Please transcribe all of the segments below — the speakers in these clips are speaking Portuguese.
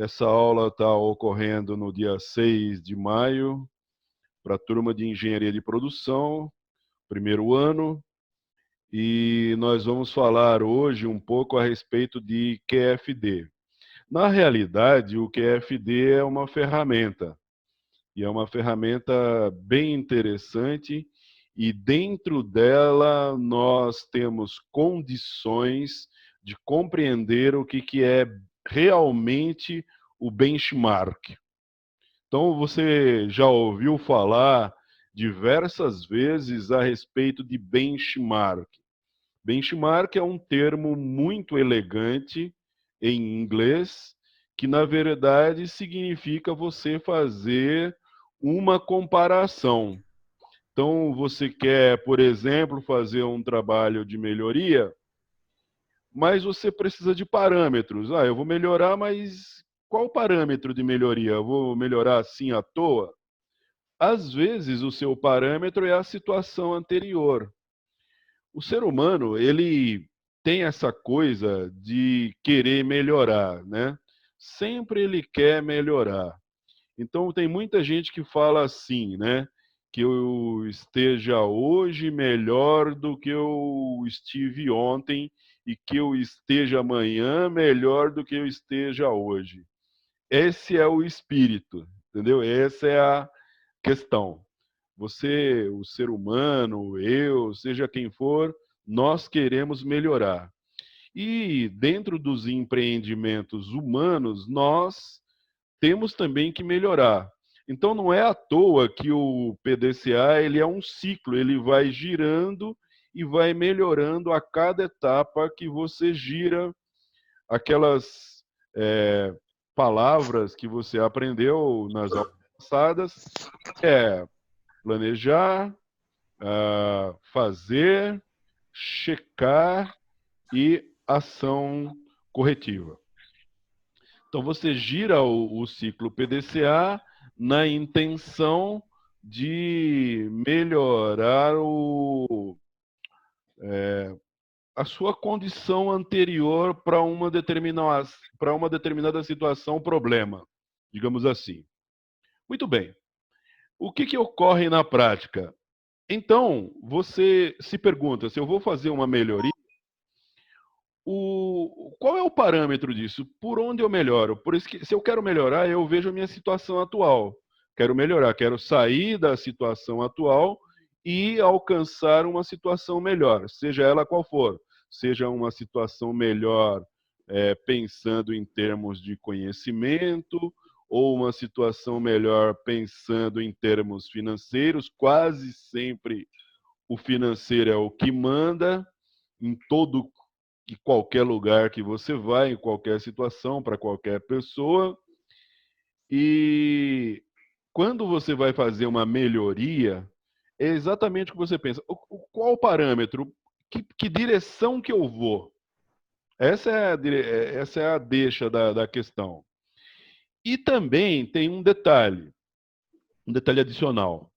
Essa aula está ocorrendo no dia 6 de maio, para a turma de Engenharia de Produção, primeiro ano, e nós vamos falar hoje um pouco a respeito de QFD. Na realidade, o QFD é uma ferramenta, e é uma ferramenta bem interessante, e dentro dela nós temos condições de compreender o que é realmente o benchmark. Então, você já ouviu falar diversas vezes a respeito de benchmark. Benchmark é um termo muito elegante em inglês, que na verdade significa você fazer uma comparação. Então, você quer, por exemplo, fazer um trabalho de melhoria, mas você precisa de parâmetros. Ah, eu vou melhorar, mas qual o parâmetro de melhoria? Eu vou melhorar assim à toa? Às vezes, o seu parâmetro é a situação anterior. O ser humano, ele tem essa coisa de querer melhorar, né? Sempre ele quer melhorar. Então, tem muita gente que fala assim, né? Que eu esteja hoje melhor do que eu estive ontem e que eu esteja amanhã melhor do que eu esteja hoje. Esse é o espírito, entendeu? Essa é a questão. Você, o ser humano, eu, seja quem for, nós queremos melhorar. E dentro dos empreendimentos humanos, nós temos também que melhorar. Então não é à toa que o PDCA ele é um ciclo, ele vai girando e vai melhorando a cada etapa que você gira aquelas palavras que você aprendeu nas aulas passadas, planejar, fazer, checar e ação corretiva. Então, você gira o ciclo PDCA na intenção de melhorar a sua condição anterior para uma determinada situação, problema, digamos assim. Muito bem. O que ocorre na prática? Então, você se pergunta, se eu vou fazer uma melhoria, qual é o parâmetro disso? Por onde eu melhoro? Por isso que, se eu quero melhorar, eu vejo a minha situação atual. Quero melhorar, quero sair da situação atual e alcançar uma situação melhor, seja ela qual for. Seja uma situação melhor pensando em termos de conhecimento, ou uma situação melhor pensando em termos financeiros. Quase sempre o financeiro é o que manda em todo e qualquer lugar que você vai, em qualquer situação, para qualquer pessoa. E quando você vai fazer uma melhoria, é exatamente o que você pensa. Qual o parâmetro? Que direção que eu vou? Essa é a deixa da questão. E também tem um detalhe adicional.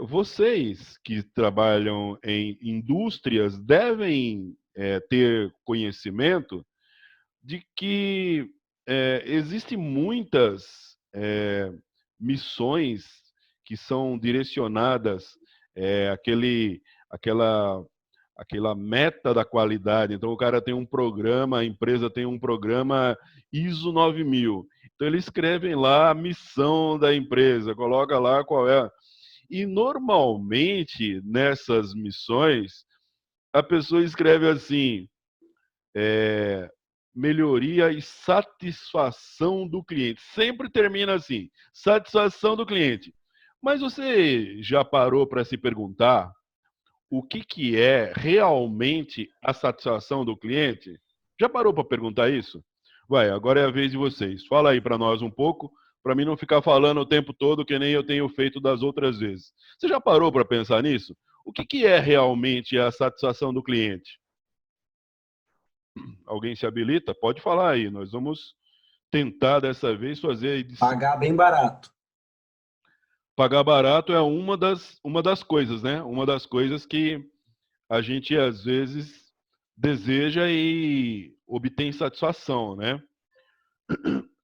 Vocês que trabalham em indústrias devem ter conhecimento de que existem muitas missões que são direcionadas àquela meta da qualidade. Então, o cara tem um programa, a empresa tem um programa ISO 9000. Então, eles escrevem lá a missão da empresa, coloca lá qual é. E, normalmente, nessas missões, a pessoa escreve assim, melhoria e satisfação do cliente. Sempre termina assim, satisfação do cliente. Mas você já parou para se perguntar o que é realmente a satisfação do cliente? Já parou para perguntar isso? Vai, agora é a vez de vocês. Fala aí para nós um pouco, para mim não ficar falando o tempo todo que nem eu tenho feito das outras vezes. Você já parou para pensar nisso? O que é realmente a satisfação do cliente? Alguém se habilita? Pode falar aí. Nós vamos tentar dessa vez fazer a edição. Pagar bem barato. Pagar barato é uma das coisas, né? Uma das coisas que a gente às vezes deseja e obtém satisfação, né?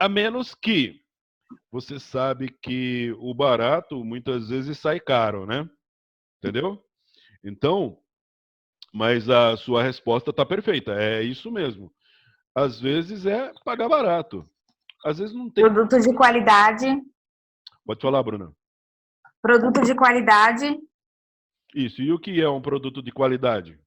A menos que você sabe que o barato muitas vezes sai caro, né? Entendeu? Então, mas a sua resposta está perfeita. É isso mesmo. Às vezes é pagar barato. Às vezes não tem. Produto de qualidade. Pode falar, Bruna. Produto de qualidade. Isso. E o que é um produto de qualidade?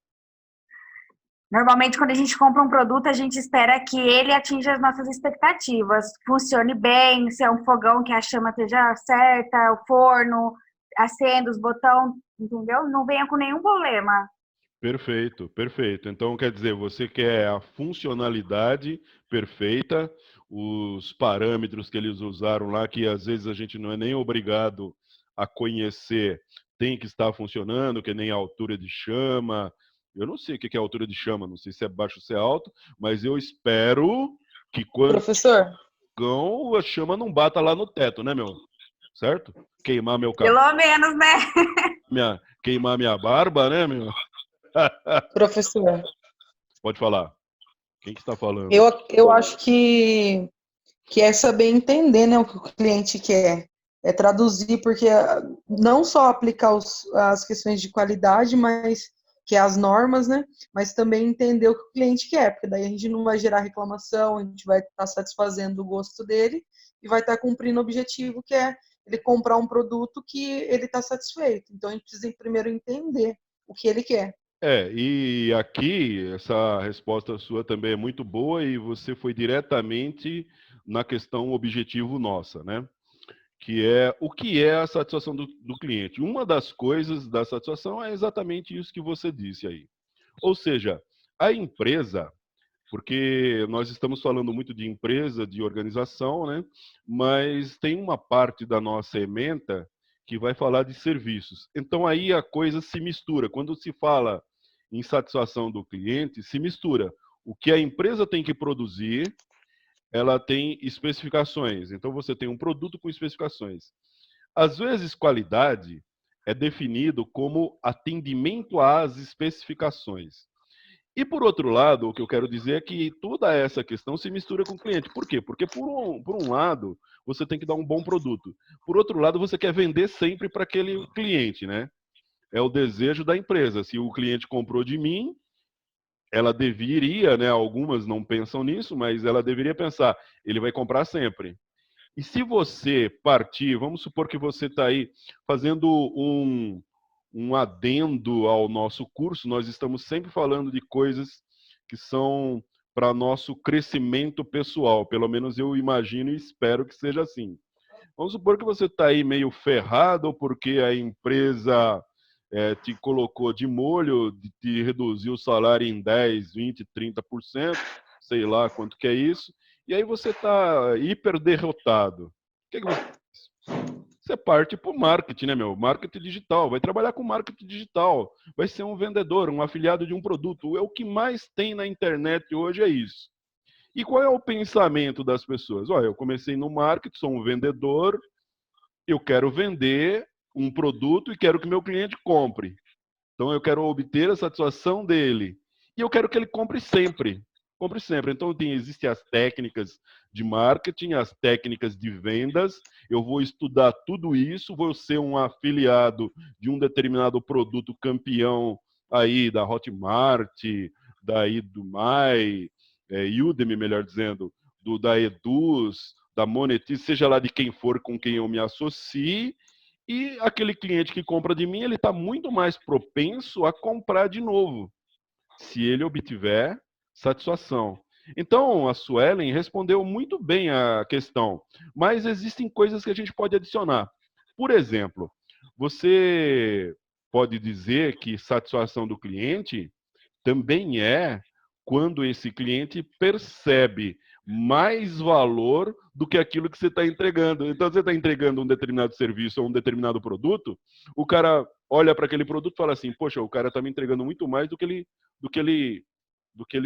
Normalmente, quando a gente compra um produto, a gente espera que ele atinja as nossas expectativas. Funcione bem, se é um fogão que a chama esteja certa, o forno, acenda os botões, entendeu? Não venha com nenhum problema. Perfeito, perfeito. Então, quer dizer, você quer a funcionalidade perfeita, os parâmetros que eles usaram lá, que às vezes a gente não é nem obrigado a conhecer, tem que estar funcionando, que nem a altura de chama. Eu não sei o que é a altura de chama, não sei se é baixo ou se é alto, mas eu espero que quando Professor, a chama não bata lá no teto, né, meu? Certo? Queimar meu cabelo, Pelo menos, né? queimar minha barba, né, meu? professor, Pode falar. Quem que está falando? eu acho que é saber entender, né, o que o cliente quer. É traduzir, porque não só aplicar as questões de qualidade, mas que é as normas, né? Mas também entender o que o cliente quer, porque daí a gente não vai gerar reclamação, a gente vai estar satisfazendo o gosto dele e vai estar cumprindo o objetivo que é ele comprar um produto que ele está satisfeito. Então a gente precisa primeiro entender o que ele quer. E aqui, essa resposta sua também é muito boa e você foi diretamente na questão objetivo nossa, né? Que é o que é a satisfação do cliente. Uma das coisas da satisfação é exatamente isso que você disse aí. Ou seja, a empresa, porque nós estamos falando muito de empresa, de organização, né? Mas tem uma parte da nossa ementa que vai falar de serviços. Então aí a coisa se mistura. Quando se fala em satisfação do cliente, se mistura. O que a empresa tem que produzir, ela tem especificações. Então você tem um produto com especificações. Às vezes qualidade é definido como atendimento às especificações. E por outro lado, o que eu quero dizer é que toda essa questão se mistura com o cliente. Por quê? Porque por um lado, você tem que dar um bom produto. Por outro lado, você quer vender sempre para aquele cliente, né? É o desejo da empresa. Se o cliente comprou de mim, ela deveria, né? Algumas não pensam nisso, mas ela deveria pensar, ele vai comprar sempre. E se você partir, vamos supor que você está aí fazendo um adendo ao nosso curso, nós estamos sempre falando de coisas que são para nosso crescimento pessoal, pelo menos eu imagino e espero que seja assim. Vamos supor que você está aí meio ferrado porque a empresa te colocou de molho, te reduziu o salário em 10, 20, 30%, sei lá quanto que é isso, e aí você está hiper derrotado. O que você faz? Você parte para o marketing, né, meu? Marketing digital. Vai trabalhar com marketing digital. Vai ser um vendedor, um afiliado de um produto. É o que mais tem na internet hoje é isso. E qual é o pensamento das pessoas? Olha, eu comecei no marketing, sou um vendedor, eu quero vender um produto e quero que meu cliente compre. Então eu quero obter a satisfação dele. E eu quero que ele compre sempre. Compre sempre. Então existem as técnicas de marketing, as técnicas de vendas. Eu vou estudar tudo isso, vou ser um afiliado de um determinado produto campeão aí da Hotmart, daí do Mai, Udemy, melhor dizendo, da Eduz, da Monetize, seja lá de quem for com quem eu me associe, e aquele cliente que compra de mim, ele está muito mais propenso a comprar de novo, se ele obtiver satisfação. Então, a Suelen respondeu muito bem a questão, mas existem coisas que a gente pode adicionar. Por exemplo, você pode dizer que satisfação do cliente também é quando esse cliente percebe mais valor do que aquilo que você está entregando. Então, você está entregando um determinado serviço ou um determinado produto, o cara olha para aquele produto e fala assim, poxa, o cara está me entregando muito mais do que ele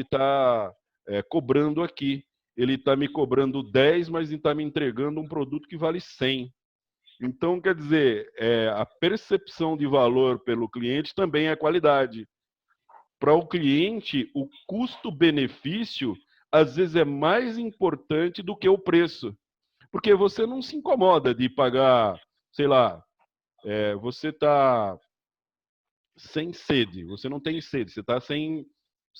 está cobrando aqui. Ele está me cobrando 10, mas está me entregando um produto que vale 100. Então, quer dizer, a percepção de valor pelo cliente também é qualidade. Para o cliente, o custo-benefício às vezes é mais importante do que o preço. Porque você não se incomoda de pagar, sei lá, você está sem sede, você não tem sede, você está sem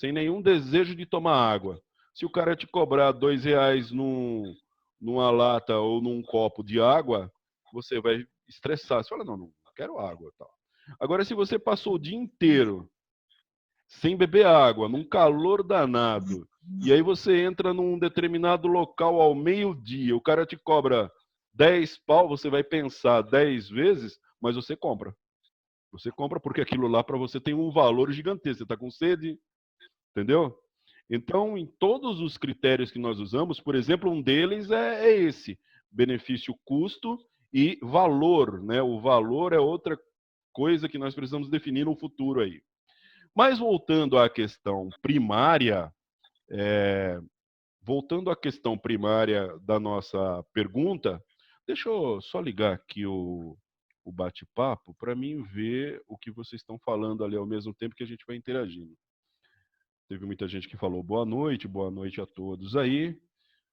nenhum desejo de tomar água. Se o cara te cobrar R$ 2 numa lata ou num copo de água, você vai estressar. Você fala, não, não quero água. Tal. Agora, se você passou o dia inteiro sem beber água, num calor danado, e aí você entra num determinado local ao meio-dia, o cara te cobra 10 pau, você vai pensar 10 vezes, mas você compra. Você compra porque aquilo lá para você tem um valor gigantesco. Você está com sede, entendeu? Então, em todos os critérios que nós usamos, por exemplo, um deles é esse: benefício-custo e valor, né? O valor é outra coisa que nós precisamos definir no futuro aí. Mas voltando à questão primária, da nossa pergunta, deixa eu só ligar aqui o bate-papo para mim ver o que vocês estão falando ali ao mesmo tempo que a gente vai interagindo. Teve muita gente que falou boa noite a todos aí.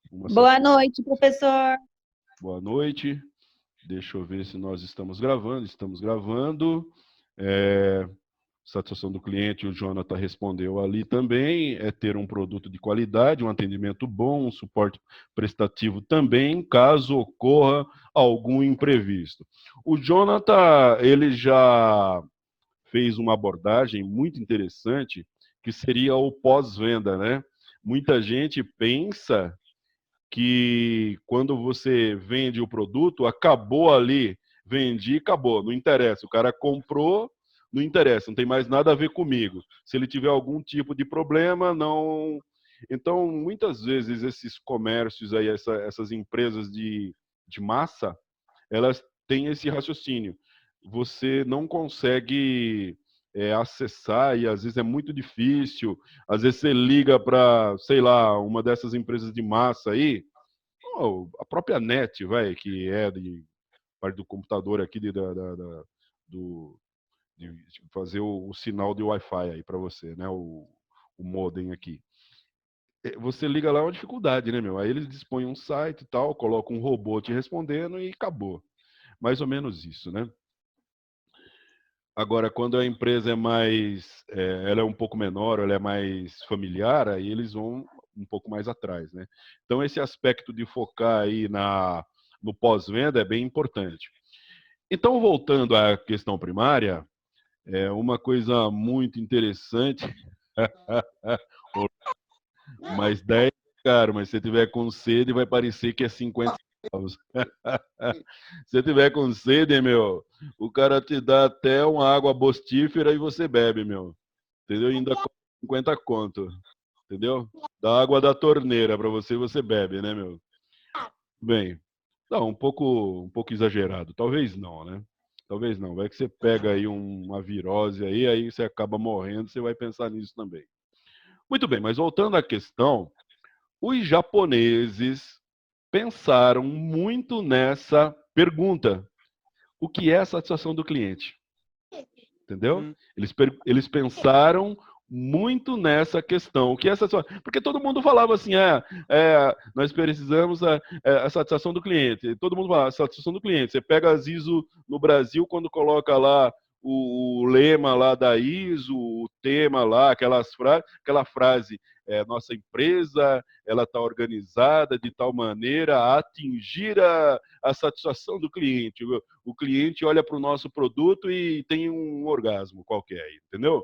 Boa noite, professor. Boa noite. Deixa eu ver se nós estamos gravando. Estamos gravando. Satisfação do cliente, o Jonathan respondeu ali também, é ter um produto de qualidade, um atendimento bom, um suporte prestativo também, caso ocorra algum imprevisto. O Jonathan, ele já fez uma abordagem muito interessante, que seria o pós-venda, né? Muita gente pensa que quando você vende o produto, acabou ali, vendi, acabou, não interessa. O cara comprou, não interessa, não tem mais nada a ver comigo. Se ele tiver algum tipo de problema, não. Então, muitas vezes, esses comércios aí, essas empresas de massa, elas têm esse raciocínio. Você não consegue acessar e às vezes é muito difícil. Às vezes você liga para, sei lá, uma dessas empresas de massa aí, a própria NET, vai, que é de parte do computador aqui do, de fazer o sinal de Wi-Fi aí para você, né? O modem aqui. Você liga lá, é uma dificuldade, né, meu? Aí eles dispõem um site e tal, colocam um robô te respondendo e acabou. Mais ou menos isso, né? Agora, quando a empresa ela é um pouco menor, ela é mais familiar, aí eles vão um pouco mais atrás, né? Então, esse aspecto de focar aí no pós-venda é bem importante. Então, voltando à questão primária, uma coisa muito interessante, mas 10, cara, mas se você tiver com sede, vai parecer que é 50 centavos. Se você tiver com sede, meu, o cara te dá até uma água bostífera e você bebe, meu. Entendeu? E ainda 50 conto. Entendeu? Da água da torneira para você, você bebe, né, meu? Bem, não, um pouco exagerado. Talvez não, né? Talvez não. Vai que você pega aí uma virose aí você acaba morrendo, você vai pensar nisso também. Muito bem, mas voltando à questão, os japoneses pensaram muito nessa pergunta: o que é a satisfação do cliente? Entendeu? Eles pensaram muito nessa questão. O que é satisfação? Porque todo mundo falava assim, nós precisamos a satisfação do cliente. Todo mundo fala, a satisfação do cliente. Você pega a ISO no Brasil, quando coloca lá o lema lá da ISO, o tema lá, aquela frase, nossa empresa, ela está organizada de tal maneira a atingir a satisfação do cliente. O cliente olha para o nosso produto e tem um orgasmo qualquer, entendeu?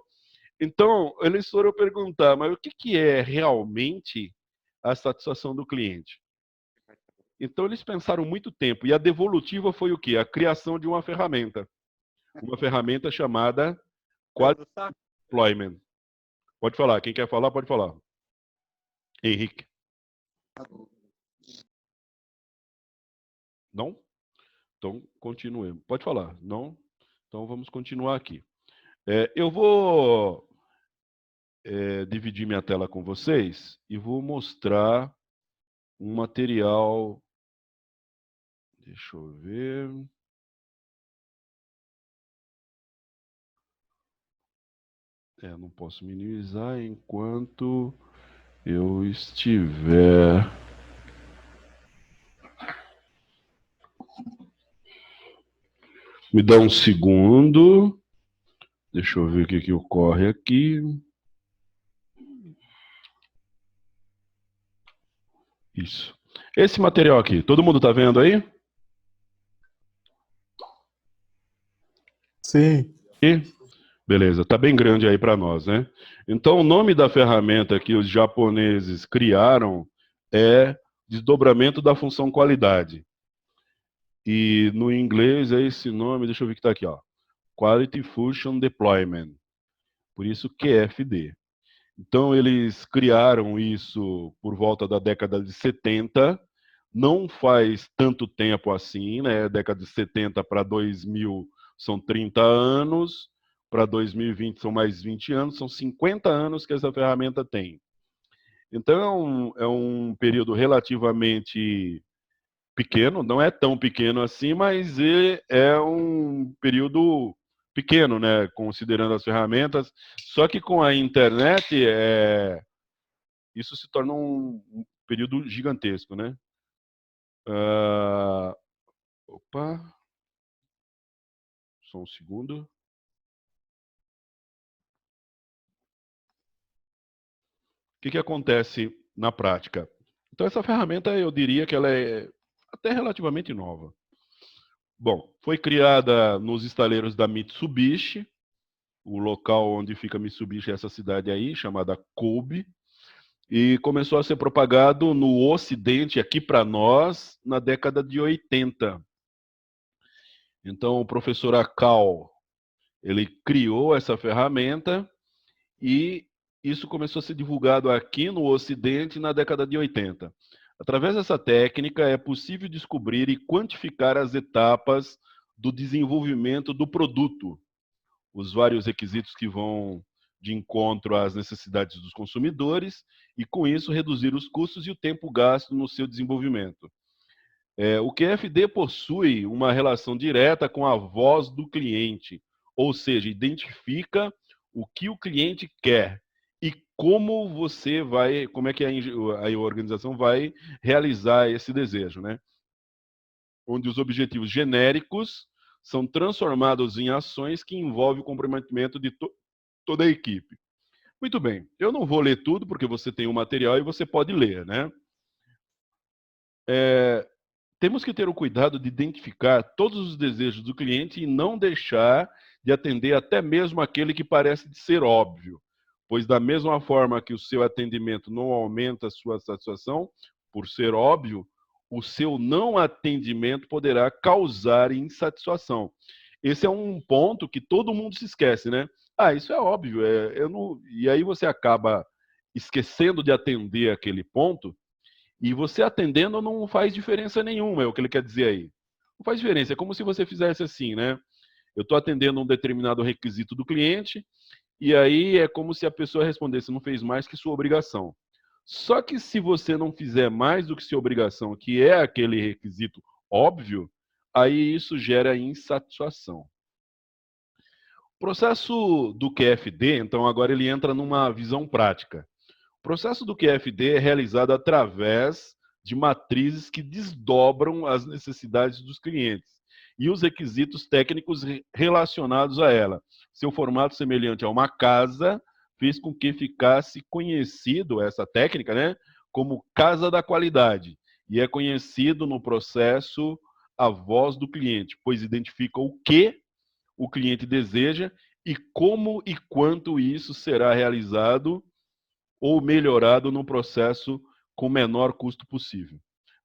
Então, eles foram perguntar, mas o que é realmente a satisfação do cliente? Então, eles pensaram muito tempo. E a devolutiva foi o quê? A criação de uma ferramenta. Uma ferramenta chamada Quality Deployment. Pode falar. Quem quer falar, pode falar. Henrique. Não? Então, continuemos. Pode falar. Não? Então, vamos continuar aqui. Eu vou dividir minha tela com vocês e vou mostrar um material. Deixa eu ver. Não posso minimizar enquanto eu estiver... Me dá um segundo. Deixa eu ver o que ocorre aqui. Isso. Esse material aqui, todo mundo está vendo aí? Sim. E? Beleza, está bem grande aí para nós, né? Então, o nome da ferramenta que os japoneses criaram é desdobramento da função qualidade. E no inglês é esse nome, deixa eu ver o que está aqui, ó. Quality Function Deployment. Por isso QFD. Então, eles criaram isso por volta da década de 70. Não faz tanto tempo assim, né? Década de 70 para 2000 são 30 anos. Para 2020 são mais 20 anos. São 50 anos que essa ferramenta tem. Então, é um período relativamente pequeno. Não é tão pequeno assim, mas é um período pequeno, né, considerando as ferramentas. Só que com a internet, isso se torna um período gigantesco, né? Opa, só um segundo. O que acontece na prática? Então, essa ferramenta, eu diria que ela é até relativamente nova. Bom, foi criada nos estaleiros da Mitsubishi. O local onde fica Mitsubishi é essa cidade aí, chamada Kobe, e começou a ser propagado no Ocidente, aqui para nós, na década de 80. Então, o professor Akal, ele criou essa ferramenta e isso começou a ser divulgado aqui no Ocidente na década de 80. Através dessa técnica, é possível descobrir e quantificar as etapas do desenvolvimento do produto, os vários requisitos que vão de encontro às necessidades dos consumidores e, com isso, reduzir os custos e o tempo gasto no seu desenvolvimento. O QFD possui uma relação direta com a voz do cliente, ou seja, identifica o que o cliente quer e como você vai, como é que a organização vai realizar esse desejo, né? Onde os objetivos genéricos são transformados em ações que envolvem o comprometimento de toda a equipe. Muito bem, eu não vou ler tudo, porque você tem o material e você pode ler, né? Temos que ter o cuidado de identificar todos os desejos do cliente e não deixar de atender até mesmo aquele que parece ser óbvio, pois da mesma forma que o seu atendimento não aumenta a sua satisfação, por ser óbvio, o seu não atendimento poderá causar insatisfação. Esse é um ponto que todo mundo se esquece, né? Isso é óbvio. E aí você acaba esquecendo de atender aquele ponto, e você atendendo não faz diferença nenhuma, é o que ele quer dizer aí. Não faz diferença, é como se você fizesse assim, né? Eu estou atendendo um determinado requisito do cliente, e aí é como se a pessoa respondesse, não fez mais que sua obrigação. Só que se você não fizer mais do que sua obrigação, que é aquele requisito óbvio, aí isso gera insatisfação. O processo do QFD, então, agora ele entra numa visão prática. O processo do QFD é realizado através de matrizes que desdobram as necessidades dos clientes e os requisitos técnicos relacionados a ela. Seu formato semelhante a uma casa fez com que ficasse conhecido essa técnica, né, como casa da qualidade, e é conhecido no processo a voz do cliente, pois identifica o que o cliente deseja e como e quanto isso será realizado ou melhorado no processo com o menor custo possível.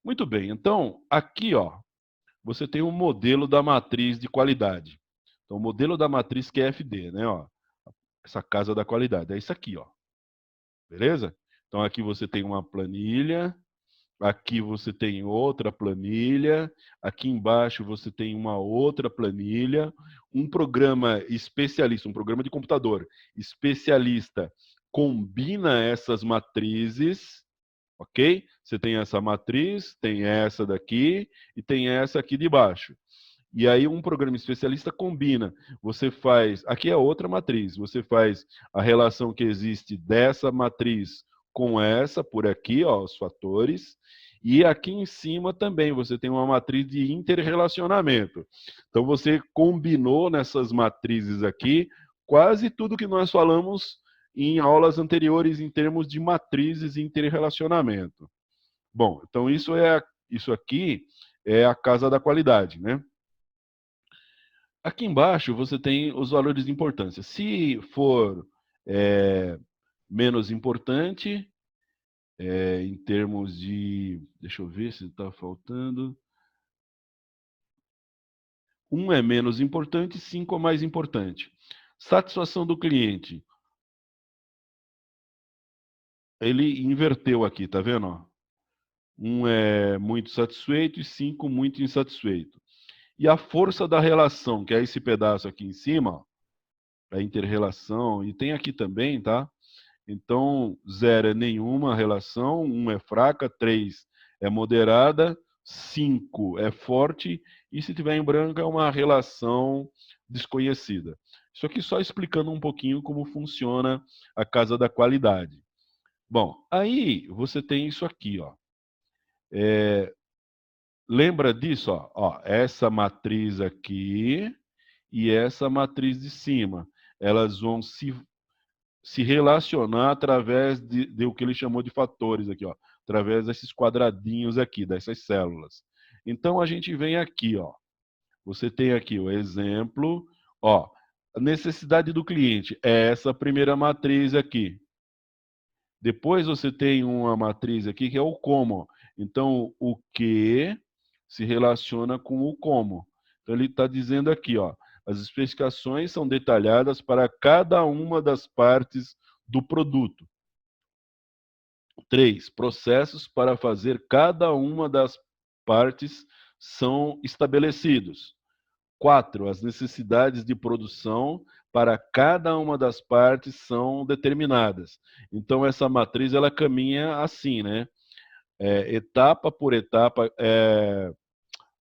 Muito bem, então, aqui, ó, você tem um modelo da matriz de qualidade. Então, o modelo da matriz QFD, né, ó, essa casa da qualidade, é isso aqui, ó. Beleza? Então, aqui você tem uma planilha, aqui você tem outra planilha, aqui embaixo você tem uma outra planilha, um programa especialista, um programa de computador especialista combina essas matrizes, ok? Você tem essa matriz, tem essa daqui e tem essa aqui de baixo. E aí um programa especialista combina. Você faz, aqui é outra matriz, você faz a relação que existe dessa matriz com essa por aqui, ó, os fatores, e aqui em cima também você tem uma matriz de interrelacionamento. Então você combinou nessas matrizes aqui quase tudo que nós falamos em aulas anteriores em termos de matrizes e interrelacionamento. Bom, então isso aqui é a casa da qualidade, né? Aqui embaixo você tem os valores de importância. Se for menos importante, em termos de... Deixa eu ver se está faltando. 1 é menos importante, 5 é mais importante. Satisfação do cliente. Ele inverteu aqui, tá vendo? Ó? 1 é muito satisfeito e 5 muito insatisfeito. E a força da relação, que é esse pedaço aqui em cima, ó, a inter-relação, e tem aqui também, tá? Então, 0 é nenhuma relação, 1 é fraca, 3 é moderada, 5 é forte, e se tiver em branco é uma relação desconhecida. Isso aqui só explicando um pouquinho como funciona a casa da qualidade. Bom, aí você tem isso aqui, ó. Lembra disso, ó, essa matriz aqui e essa matriz de cima. Elas vão se relacionar através de o que ele chamou de fatores aqui, ó, através desses quadradinhos aqui, dessas células. Então a gente vem aqui, ó. Você tem aqui o exemplo, ó, a necessidade do cliente é essa primeira matriz aqui. Depois você tem uma matriz aqui que é o como. Então o que se relaciona com o como. Então ele está dizendo aqui, ó, as especificações são detalhadas para cada uma das partes do produto. 3. Processos para fazer cada uma das partes são estabelecidos. 4. As necessidades de produção para cada uma das partes são determinadas. Então, essa matriz ela caminha assim, né? Etapa por etapa,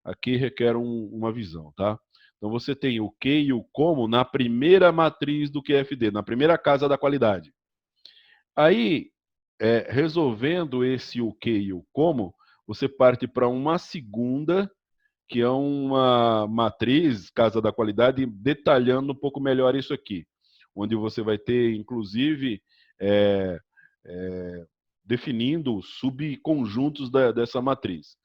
aqui requer uma visão, tá? Então, você tem o que e o como na primeira matriz do QFD, na primeira casa da qualidade. Aí, resolvendo esse o que e o como, você parte para uma segunda, que é uma matriz, casa da qualidade, detalhando um pouco melhor isso aqui. Onde você vai ter, inclusive, definindo subconjuntos dessa matriz.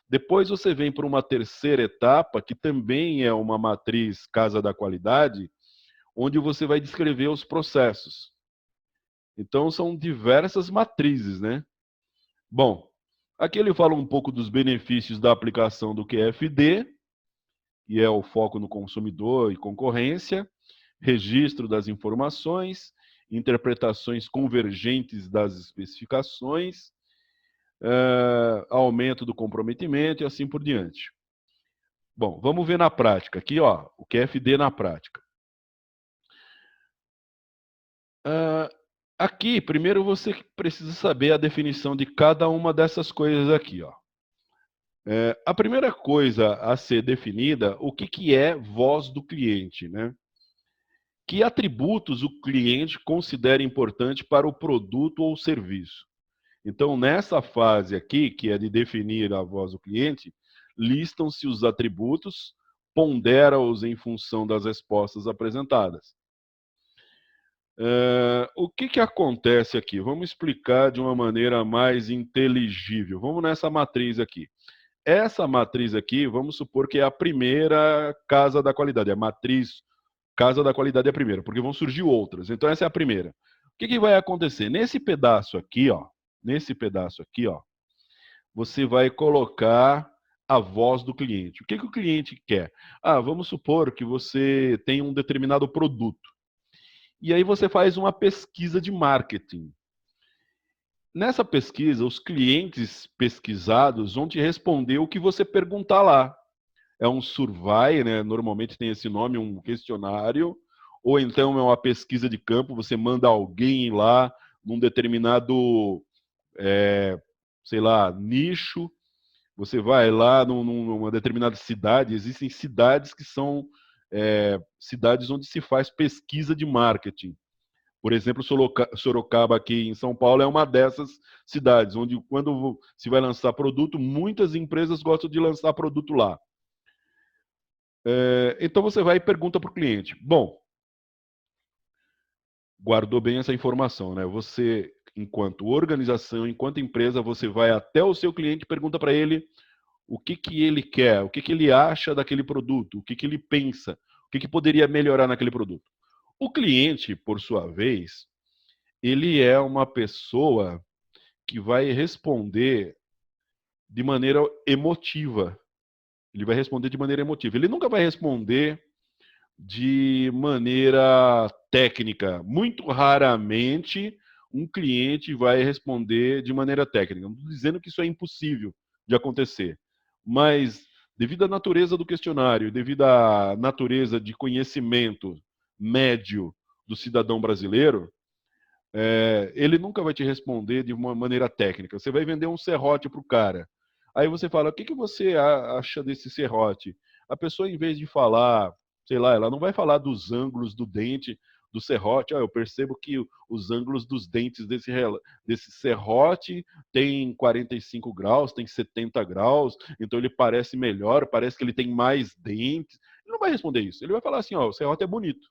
Depois você vem para uma terceira etapa, que também é uma matriz casa da qualidade, onde você vai descrever os processos. Então, são diversas matrizes, né? Bom, aqui ele fala um pouco dos benefícios da aplicação do QFD, e é o foco no consumidor e concorrência, registro das informações, interpretações convergentes das especificações, aumento do comprometimento e assim por diante. Bom, vamos ver na prática. Aqui, ó, o QFD na prática. Aqui, primeiro você precisa saber a definição de cada uma dessas coisas aqui, ó. A primeira coisa a ser definida, o que é voz do cliente, né? Que atributos o cliente considera importante para o produto ou serviço? Então, nessa fase aqui, que é de definir a voz do cliente, listam-se os atributos, pondera-os em função das respostas apresentadas. O que acontece aqui? Vamos explicar de uma maneira mais inteligível. Vamos nessa matriz aqui. Essa matriz aqui, vamos supor que é a primeira casa da qualidade. A matriz casa da qualidade é a primeira, porque vão surgir outras. Então, essa é a primeira. O que vai acontecer? Nesse pedaço aqui, ó, você vai colocar a voz do cliente. O que o cliente quer? Vamos supor que você tem um determinado produto. E aí você faz uma pesquisa de marketing. Nessa pesquisa, os clientes pesquisados vão te responder o que você perguntar lá. É um survey, né? Normalmente tem esse nome, um questionário, ou então é uma pesquisa de campo, você manda alguém lá num determinado, sei lá, nicho, você vai lá numa determinada cidade, existem cidades que são cidades onde se faz pesquisa de marketing. Por exemplo, Sorocaba aqui em São Paulo é uma dessas cidades, onde quando se vai lançar produto, muitas empresas gostam de lançar produto lá. Então você vai e pergunta para o cliente. Bom, guardou bem essa informação, né? Você, enquanto organização, enquanto empresa, você vai até o seu cliente e pergunta para ele o que ele quer, o que ele acha daquele produto, o que ele pensa, o que poderia melhorar naquele produto. O cliente, por sua vez, ele é uma pessoa que vai responder de maneira emotiva. Ele vai responder de maneira emotiva. Ele nunca vai responder de maneira técnica. Muito raramente um cliente vai responder de maneira técnica. Não estou dizendo que isso é impossível de acontecer, mas devido à natureza do questionário, devido à natureza de conhecimento médio do cidadão brasileiro, ele nunca vai te responder de uma maneira técnica. Você vai vender um serrote para o cara. Aí você fala, o que você acha desse serrote? A pessoa, em vez de falar, sei lá, ela não vai falar dos ângulos do dente do serrote. Eu percebo que os ângulos dos dentes desse serrote tem 45 graus, tem 70 graus, então ele parece melhor, parece que ele tem mais dentes. Ele não vai responder isso. Ele vai falar assim, o serrote é bonito.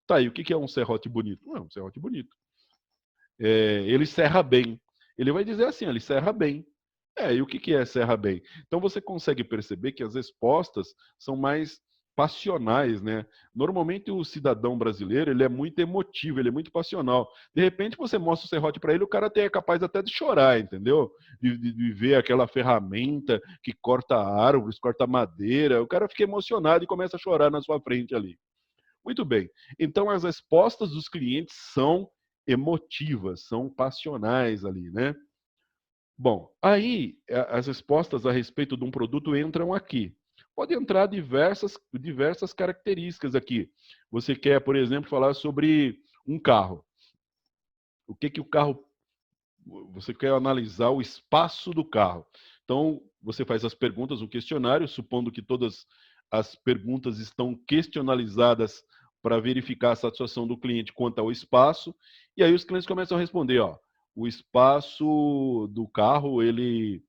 Tá, e o que é um serrote bonito? Não é um serrote bonito. Ele serra bem. Ele vai dizer assim, ele serra bem. E o que é serra bem? Então você consegue perceber que as respostas são mais passionais, né? Normalmente o cidadão brasileiro, ele é muito emotivo, ele é muito passional. De repente você mostra o serrote para ele, o cara é capaz até de chorar, entendeu? De ver aquela ferramenta que corta árvores, corta madeira, o cara fica emocionado e começa a chorar na sua frente ali. Muito bem. Então as respostas dos clientes são emotivas, são passionais ali, né? Bom, aí as respostas a respeito de um produto entram aqui. Pode entrar diversas características aqui. Você quer, por exemplo, falar sobre um carro. O que o carro... Você quer analisar o espaço do carro. Então, você faz as perguntas, o questionário, supondo que todas as perguntas estão questionalizadas para verificar a satisfação do cliente quanto ao espaço. E aí os clientes começam a responder, o espaço do carro, ele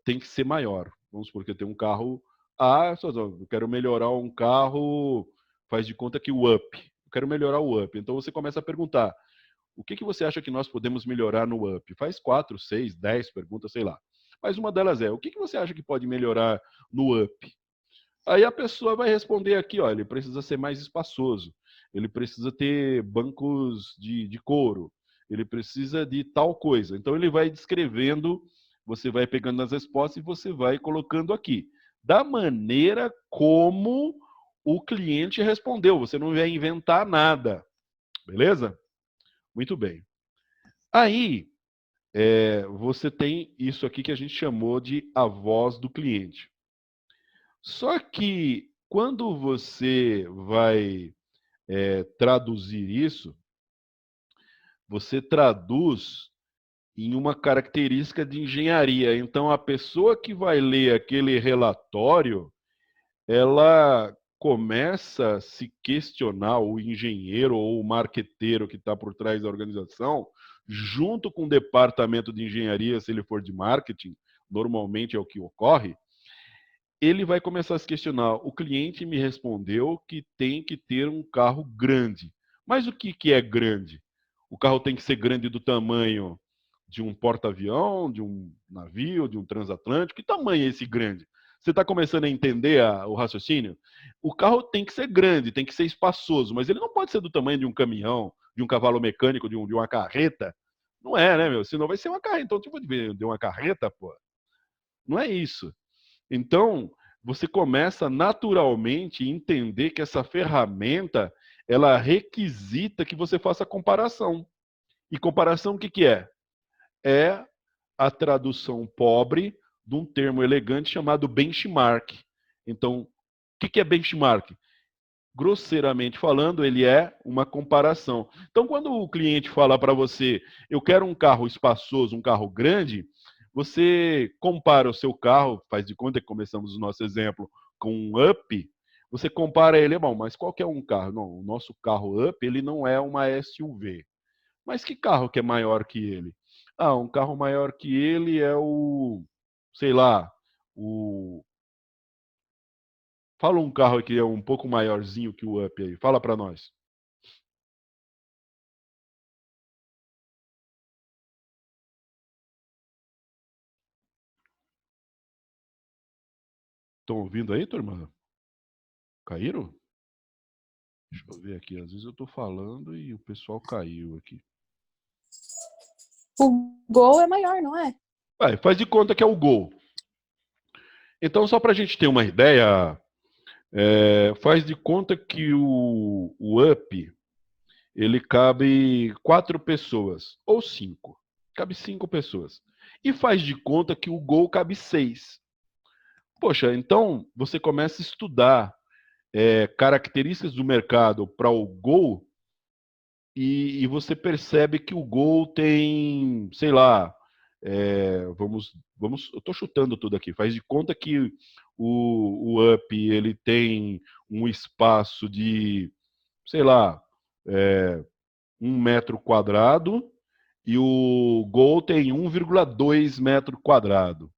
tem que ser maior. Vamos supor que eu tenho um carro eu quero melhorar um carro, faz de conta que o up. Eu quero melhorar o up. Então você começa a perguntar, o que você acha que nós podemos melhorar no up? Faz 4, 6, 10 perguntas, sei lá. Mas uma delas é, o que você acha que pode melhorar no up? Aí a pessoa vai responder aqui, ele precisa ser mais espaçoso, ele precisa ter bancos de couro, ele precisa de tal coisa. Então ele vai descrevendo, você vai pegando as respostas e você vai colocando aqui. Da maneira como o cliente respondeu, você não vai inventar nada. Beleza? Muito bem. Aí, você tem isso aqui que a gente chamou de a voz do cliente. Só que quando você vai traduzir isso, você traduz em uma característica de engenharia. Então, a pessoa que vai ler aquele relatório, ela começa a se questionar, o engenheiro ou o marqueteiro que está por trás da organização, junto com o departamento de engenharia, se ele for de marketing, normalmente é o que ocorre, ele vai começar a se questionar. O cliente me respondeu que tem que ter um carro grande. Mas o que é grande? O carro tem que ser grande do tamanho de um porta-avião, de um navio, de um transatlântico? Que tamanho é esse grande? Você está começando a entender o raciocínio? O carro tem que ser grande, tem que ser espaçoso, mas ele não pode ser do tamanho de um caminhão, de um cavalo mecânico, de uma carreta. Não é, né, meu? Senão vai ser uma carreta. Então, tipo, de uma carreta, pô. Não é isso. Então, você começa naturalmente a entender que essa ferramenta, ela requisita que você faça comparação. E comparação o que é? É a tradução pobre de um termo elegante chamado benchmark. Então, o que é benchmark? Grosseiramente falando, ele é uma comparação. Então, quando o cliente fala para você, eu quero um carro espaçoso, um carro grande, você compara o seu carro, faz de conta que começamos o nosso exemplo com um up, Você compara ele, bom, mas qual que é um carro? Não, o nosso carro Up, ele não é uma SUV. Mas que carro que é maior que ele? Ah, um carro maior que ele é o, sei lá, o... Fala um carro que é um pouco maiorzinho que o Up aí. Fala para nós. Estão ouvindo aí, turma? Caíram? Deixa eu ver aqui. Às vezes eu estou falando e o pessoal caiu aqui. O Gol é maior, não é? Vai, faz de conta que é o Gol. Então, só para a gente ter uma ideia, faz de conta que o Up, ele cabe 4 pessoas, ou 5. Cabe 5 pessoas. E faz de conta que o Gol cabe 6. Poxa, então você começa a estudar características do mercado para o Gol e você percebe que o Gol tem, sei lá, eu estou chutando tudo aqui. Faz de conta que o Up ele tem um espaço de, sei lá, 1 metro quadrado e o Gol tem 1,2 metro quadrado.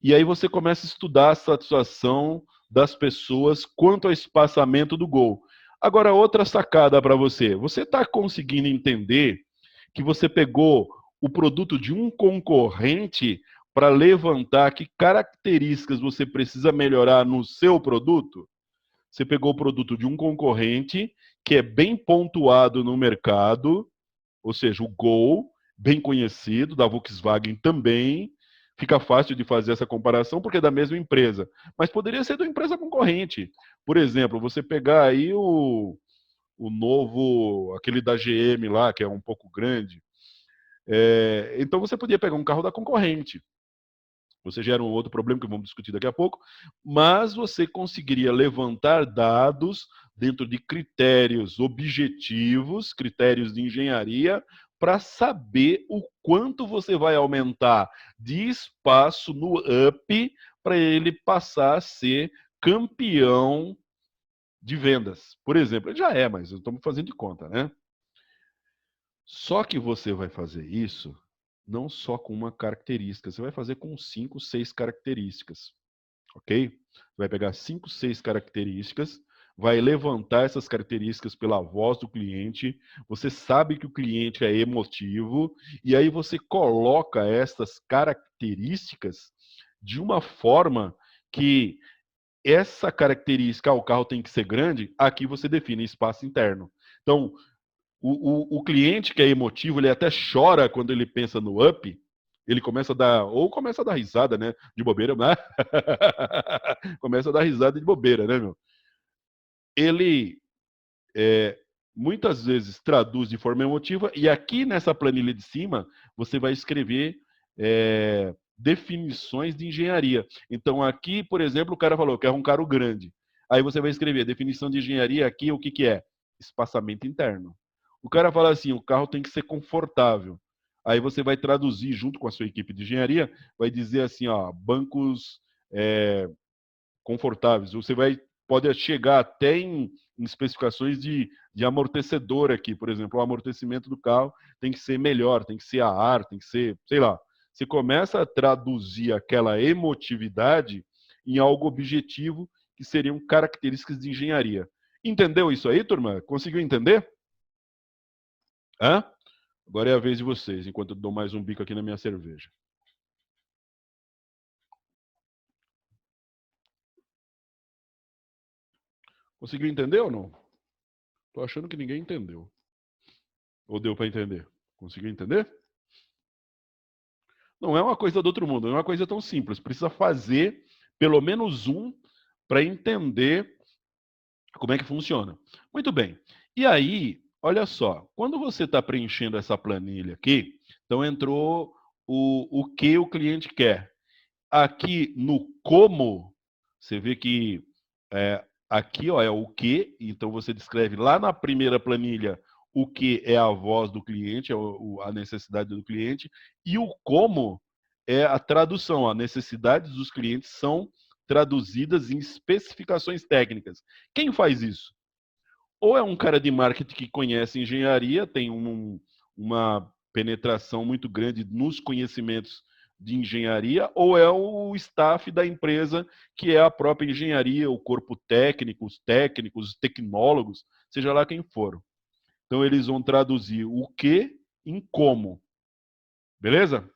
E aí você começa a estudar a satisfação das pessoas quanto ao espaçamento do Gol. Agora, outra sacada para você. Você está conseguindo entender que você pegou o produto de um concorrente para levantar que características você precisa melhorar no seu produto? Você pegou o produto de um concorrente que é bem pontuado no mercado, ou seja, o Gol, bem conhecido, da Volkswagen também. Fica fácil de fazer essa comparação porque é da mesma empresa. Mas poderia ser de uma empresa concorrente. Por exemplo, você pegar aí o novo, aquele da GM lá, que é um pouco grande. Então você podia pegar um carro da concorrente. Você gera um outro problema que vamos discutir daqui a pouco, mas você conseguiria levantar dados dentro de critérios objetivos, critérios de engenharia, para saber o quanto você vai aumentar de espaço no Up para ele passar a ser campeão de vendas. Por exemplo, ele já é, mas estamos fazendo de conta, né? Só que você vai fazer isso não só com uma característica, você vai fazer com 5, 6 características, ok? Você vai pegar 5, 6 características, vai levantar essas características pela voz do cliente, você sabe que o cliente é emotivo, e aí você coloca essas características de uma forma que essa característica, o carro tem que ser grande, aqui você define espaço interno. Então, o cliente que é emotivo, ele até chora quando ele pensa no Up, ele começa a dar risada, né, de bobeira, né? Começa a dar risada de bobeira, né, meu? Ele muitas vezes traduz de forma emotiva, e aqui nessa planilha de cima, você vai escrever definições de engenharia. Então aqui, por exemplo, o cara falou, eu quero um carro grande. Aí você vai escrever, definição de engenharia aqui, o que que é? Espaçamento interno. O cara fala assim, o carro tem que ser confortável. Aí você vai traduzir junto com a sua equipe de engenharia, vai dizer assim, ó, bancos confortáveis. Você pode chegar até em especificações de amortecedor aqui, por exemplo, o amortecimento do carro tem que ser melhor, tem que ser a ar, tem que ser, sei lá. Você começa a traduzir aquela emotividade em algo objetivo, que seriam características de engenharia. Entendeu isso aí, turma? Conseguiu entender? Hã? Agora é a vez de vocês, enquanto eu dou mais um bico aqui na minha cerveja. Conseguiu entender ou não? Tô achando que ninguém entendeu. Ou deu para entender? Conseguiu entender? Não é uma coisa do outro mundo, não é uma coisa tão simples. Precisa fazer pelo menos um para entender como é que funciona. Muito bem. E aí, olha só, quando você está preenchendo essa planilha aqui, então entrou o que o cliente quer. Aqui no como, você vê que aqui ó, é o que, então você descreve lá na primeira planilha o que é a voz do cliente, a necessidade do cliente, e o como é a tradução. As necessidades dos clientes são traduzidas em especificações técnicas. Quem faz isso? Ou é um cara de marketing que conhece engenharia, tem uma penetração muito grande nos conhecimentos de engenharia, ou é o staff da empresa, que é a própria engenharia, o corpo técnico, os técnicos, os tecnólogos, seja lá quem for. Então, eles vão traduzir o que em como. Beleza?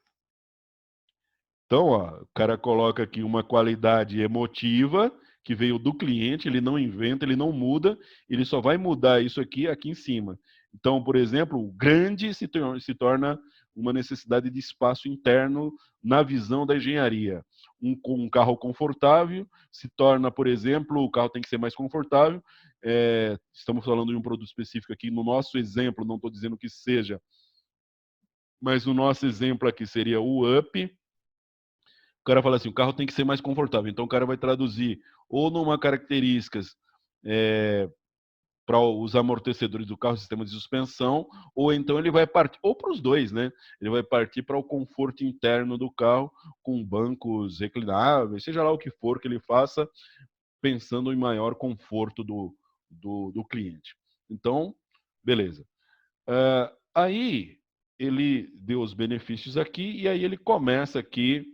Então, ó, o cara coloca aqui uma qualidade emotiva que veio do cliente, ele não inventa, ele não muda, ele só vai mudar isso aqui em cima. Então, por exemplo, o grande se torna uma necessidade de espaço interno na visão da engenharia. Um carro confortável se torna, por exemplo, o carro tem que ser mais confortável. Estamos falando de um produto específico aqui, no nosso exemplo, não estou dizendo que seja, mas o nosso exemplo aqui seria o Up. O cara fala assim, o carro tem que ser mais confortável. Então, o cara vai traduzir ou numa características para os amortecedores do carro, sistema de suspensão, ou então ele vai partir, ou para os dois, né? Ele vai partir para o conforto interno do carro, com bancos reclináveis, seja lá o que for que ele faça, pensando em maior conforto do cliente. Então, beleza. Aí, ele deu os benefícios aqui, e aí ele começa aqui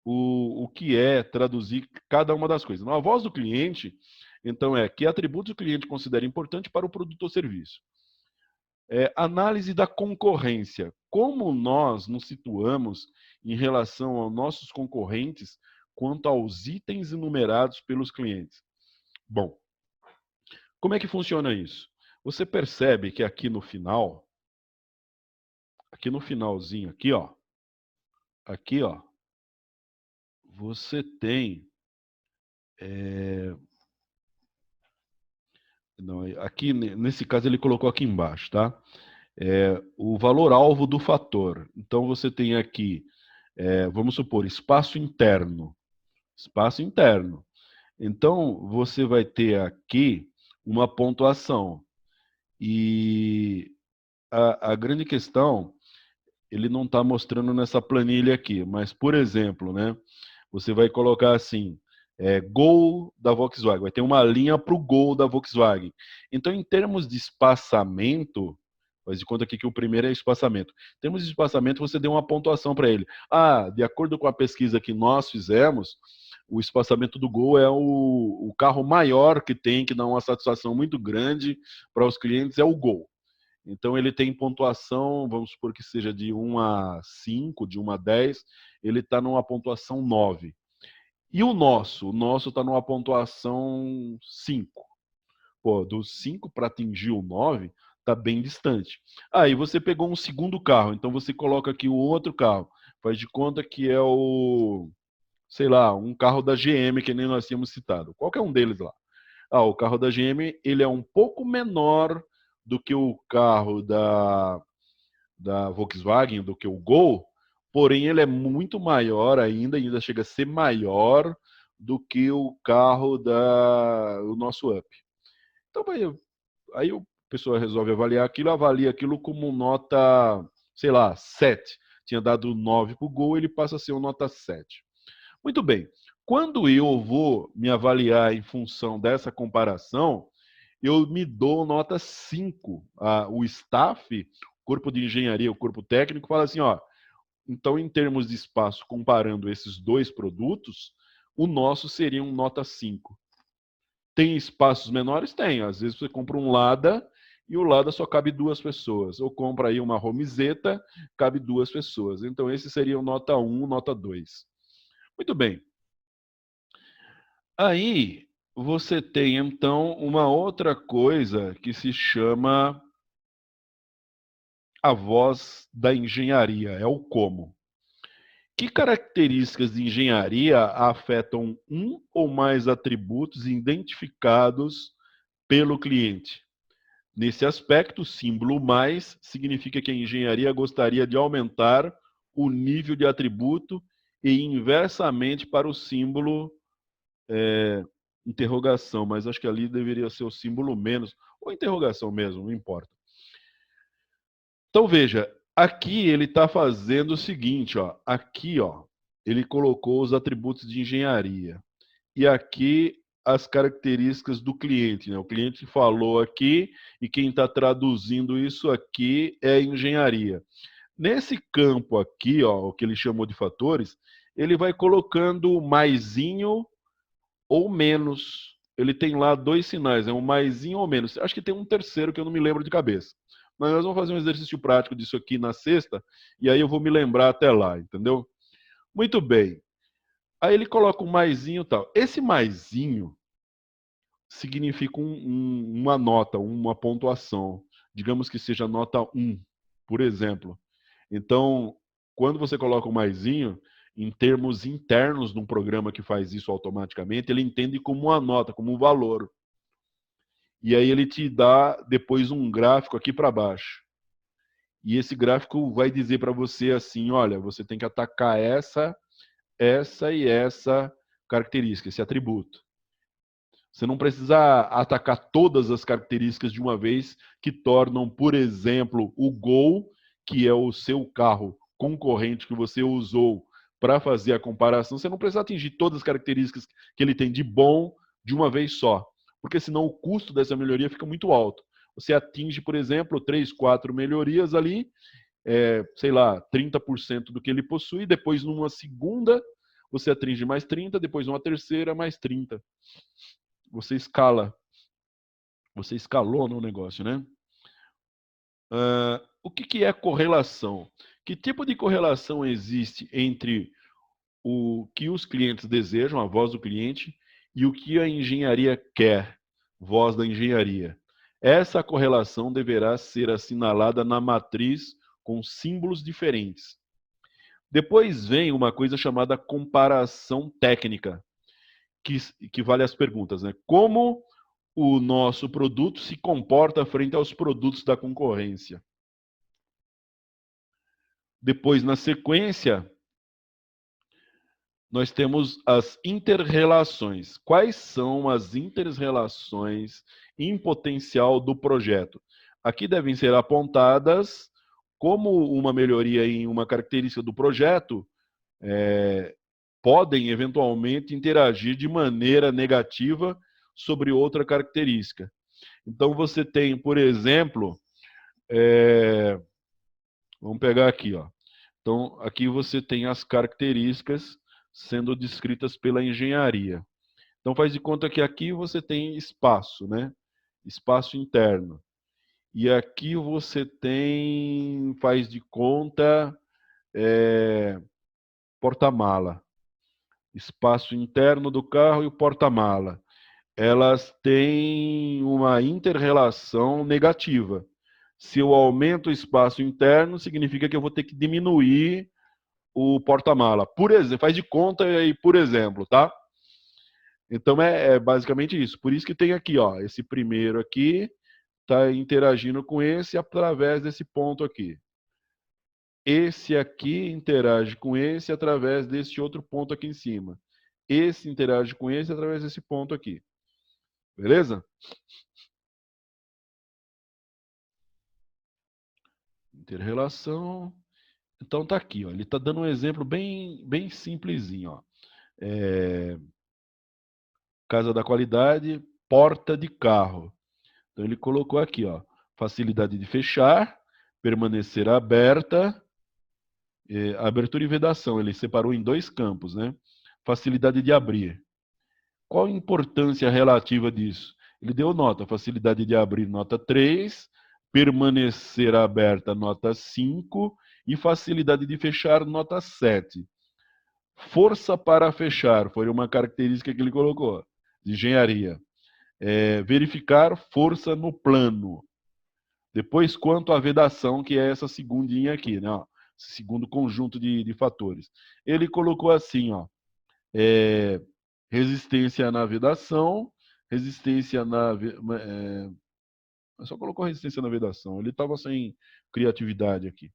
o que é traduzir cada uma das coisas. Na voz do cliente, então, que atributos o cliente considera importante para o produto ou serviço. Análise da concorrência. Como nós nos situamos em relação aos nossos concorrentes quanto aos itens enumerados pelos clientes? Bom, como é que funciona isso? Você percebe que aqui no final, aqui no finalzinho, aqui, ó, você tem não, aqui, nesse caso, ele colocou aqui embaixo, tá? O valor-alvo do fator. Então, você tem aqui, vamos supor, espaço interno. Espaço interno. Então, você vai ter aqui uma pontuação. E a grande questão, ele não está mostrando nessa planilha aqui, mas, por exemplo, né, você vai colocar assim, Gol da Volkswagen, vai ter uma linha para o Gol da Volkswagen. Então, em termos de espaçamento, faz de conta aqui que o primeiro é espaçamento. Em termos de espaçamento, você deu uma pontuação para ele. De acordo com a pesquisa que nós fizemos, o espaçamento do Gol é o carro maior que tem, que dá uma satisfação muito grande para os clientes, é o Gol. Então, ele tem pontuação, vamos supor que seja de 1 a 5, de 1 a 10, ele está numa pontuação 9. E o nosso está numa pontuação 5. Pô, do 5 para atingir o 9, está bem distante. Aí você pegou um segundo carro, então você coloca aqui o outro carro. Faz de conta que é sei lá, um carro da GM, que nem nós tínhamos citado. Qualquer um deles lá. O carro da GM, ele é um pouco menor do que o carro da Volkswagen, do que o Gol, porém ele é muito maior ainda chega a ser maior do que o carro o nosso Up. Então, aí o pessoal resolve avaliar aquilo, avalia aquilo como nota, sei lá, 7. Tinha dado 9 para o Gol, ele passa a ser uma nota 7. Muito bem. Quando eu vou me avaliar em função dessa comparação, eu me dou nota 5. O staff, o corpo de engenharia, o corpo técnico, fala assim, então, em termos de espaço, comparando esses dois produtos, o nosso seria um nota 5. Tem espaços menores? Tem. Às vezes você compra um Lada e o Lada só cabe 2 pessoas. Ou compra aí uma Romizeta, cabe 2 pessoas. Então, esse seria o nota 1, nota 2. Muito bem. Aí, você tem, então, uma outra coisa que se chama a voz da engenharia, é o como. Que características de engenharia afetam um ou mais atributos identificados pelo cliente? Nesse aspecto, o símbolo mais significa que a engenharia gostaria de aumentar o nível de atributo e inversamente para o símbolo interrogação, mas acho que ali deveria ser o símbolo menos, ou interrogação mesmo, não importa. Então, veja, aqui ele está fazendo o seguinte, aqui ele colocou os atributos de engenharia. e aqui as características do cliente, né? O cliente falou aqui e quem está traduzindo isso aqui é a engenharia. Nesse campo aqui, ó, o que ele chamou de fatores, ele vai colocando maisinho ou menos. Ele tem lá dois sinais, é um maisinho ou menos. Acho que tem um terceiro que eu não me lembro de cabeça. Mas nós vamos fazer um exercício prático disso aqui na sexta, e aí eu vou me lembrar até lá, entendeu? Muito bem. Aí ele coloca um maisinho e tal. Esse maisinho significa uma nota, uma pontuação. Digamos que seja nota 1, por exemplo. Então, quando você coloca um maisinho, em termos internos de um programa que faz isso automaticamente, ele entende como uma nota, como um valor. E aí ele te dá depois um gráfico aqui para baixo. E esse gráfico vai dizer para você assim, olha, você tem que atacar essa e essa característica, esse atributo. Você não precisa atacar todas as características de uma vez que tornam, por exemplo, o Gol, que é o seu carro concorrente que você usou para fazer a comparação, você não precisa atingir todas as características que ele tem de bom de uma vez só, porque senão o custo dessa melhoria fica muito alto. Você atinge, por exemplo, 3, 4 melhorias ali, sei lá, 30% do que ele possui, depois numa segunda você atinge mais 30, depois numa terceira mais 30. Você escala. Você escalou no negócio, né? O que é correlação? Que tipo de correlação existe entre o que os clientes desejam, a voz do cliente, e o que a engenharia quer, voz da engenharia? Essa correlação deverá ser assinalada na matriz com símbolos diferentes. Depois vem uma coisa chamada comparação técnica, que vale as perguntas, né? Como o nosso produto se comporta frente aos produtos da concorrência? Depois, na sequência, nós temos as interrelações. Quais são as interrelações em potencial do projeto? Aqui devem ser apontadas como uma melhoria em uma característica do projeto podem eventualmente interagir de maneira negativa sobre outra característica. Então você tem, por exemplo, vamos pegar aqui, ó. Então aqui você tem as características sendo descritas pela engenharia. Então faz de conta que aqui você tem espaço, né? Espaço interno. E aqui você tem, faz de conta, porta-mala. Espaço interno do carro e o porta-mala. Elas têm uma inter-relação negativa. Se eu aumento o espaço interno, significa que eu vou ter que diminuir o porta-mala. Por exemplo, faz de conta aí, por exemplo, tá? Então é basicamente isso. Por isso que tem aqui, ó, esse primeiro aqui está interagindo com esse através desse ponto aqui. Esse aqui interage com esse através desse outro ponto aqui em cima. Esse interage com esse através desse ponto aqui. Beleza? Interrelação. Então tá aqui, ó. Ele está dando um exemplo bem simplesinho, ó. Casa da qualidade, porta de carro. Então ele colocou aqui, ó, facilidade de fechar, permanecer aberta, abertura e vedação. Ele separou em dois campos, né? Facilidade de abrir. Qual a importância relativa disso? Ele deu nota, facilidade de abrir nota 3, permanecer aberta nota 5 e facilidade de fechar nota 7. Força para fechar foi uma característica que ele colocou, de engenharia. Verificar força no plano. Depois, quanto à vedação, que é essa segundinha aqui, né? Ó, esse segundo conjunto de fatores. Ele colocou assim, ó, resistência na vedação, resistência na... só colocou resistência na vedação. Ele estava sem criatividade aqui.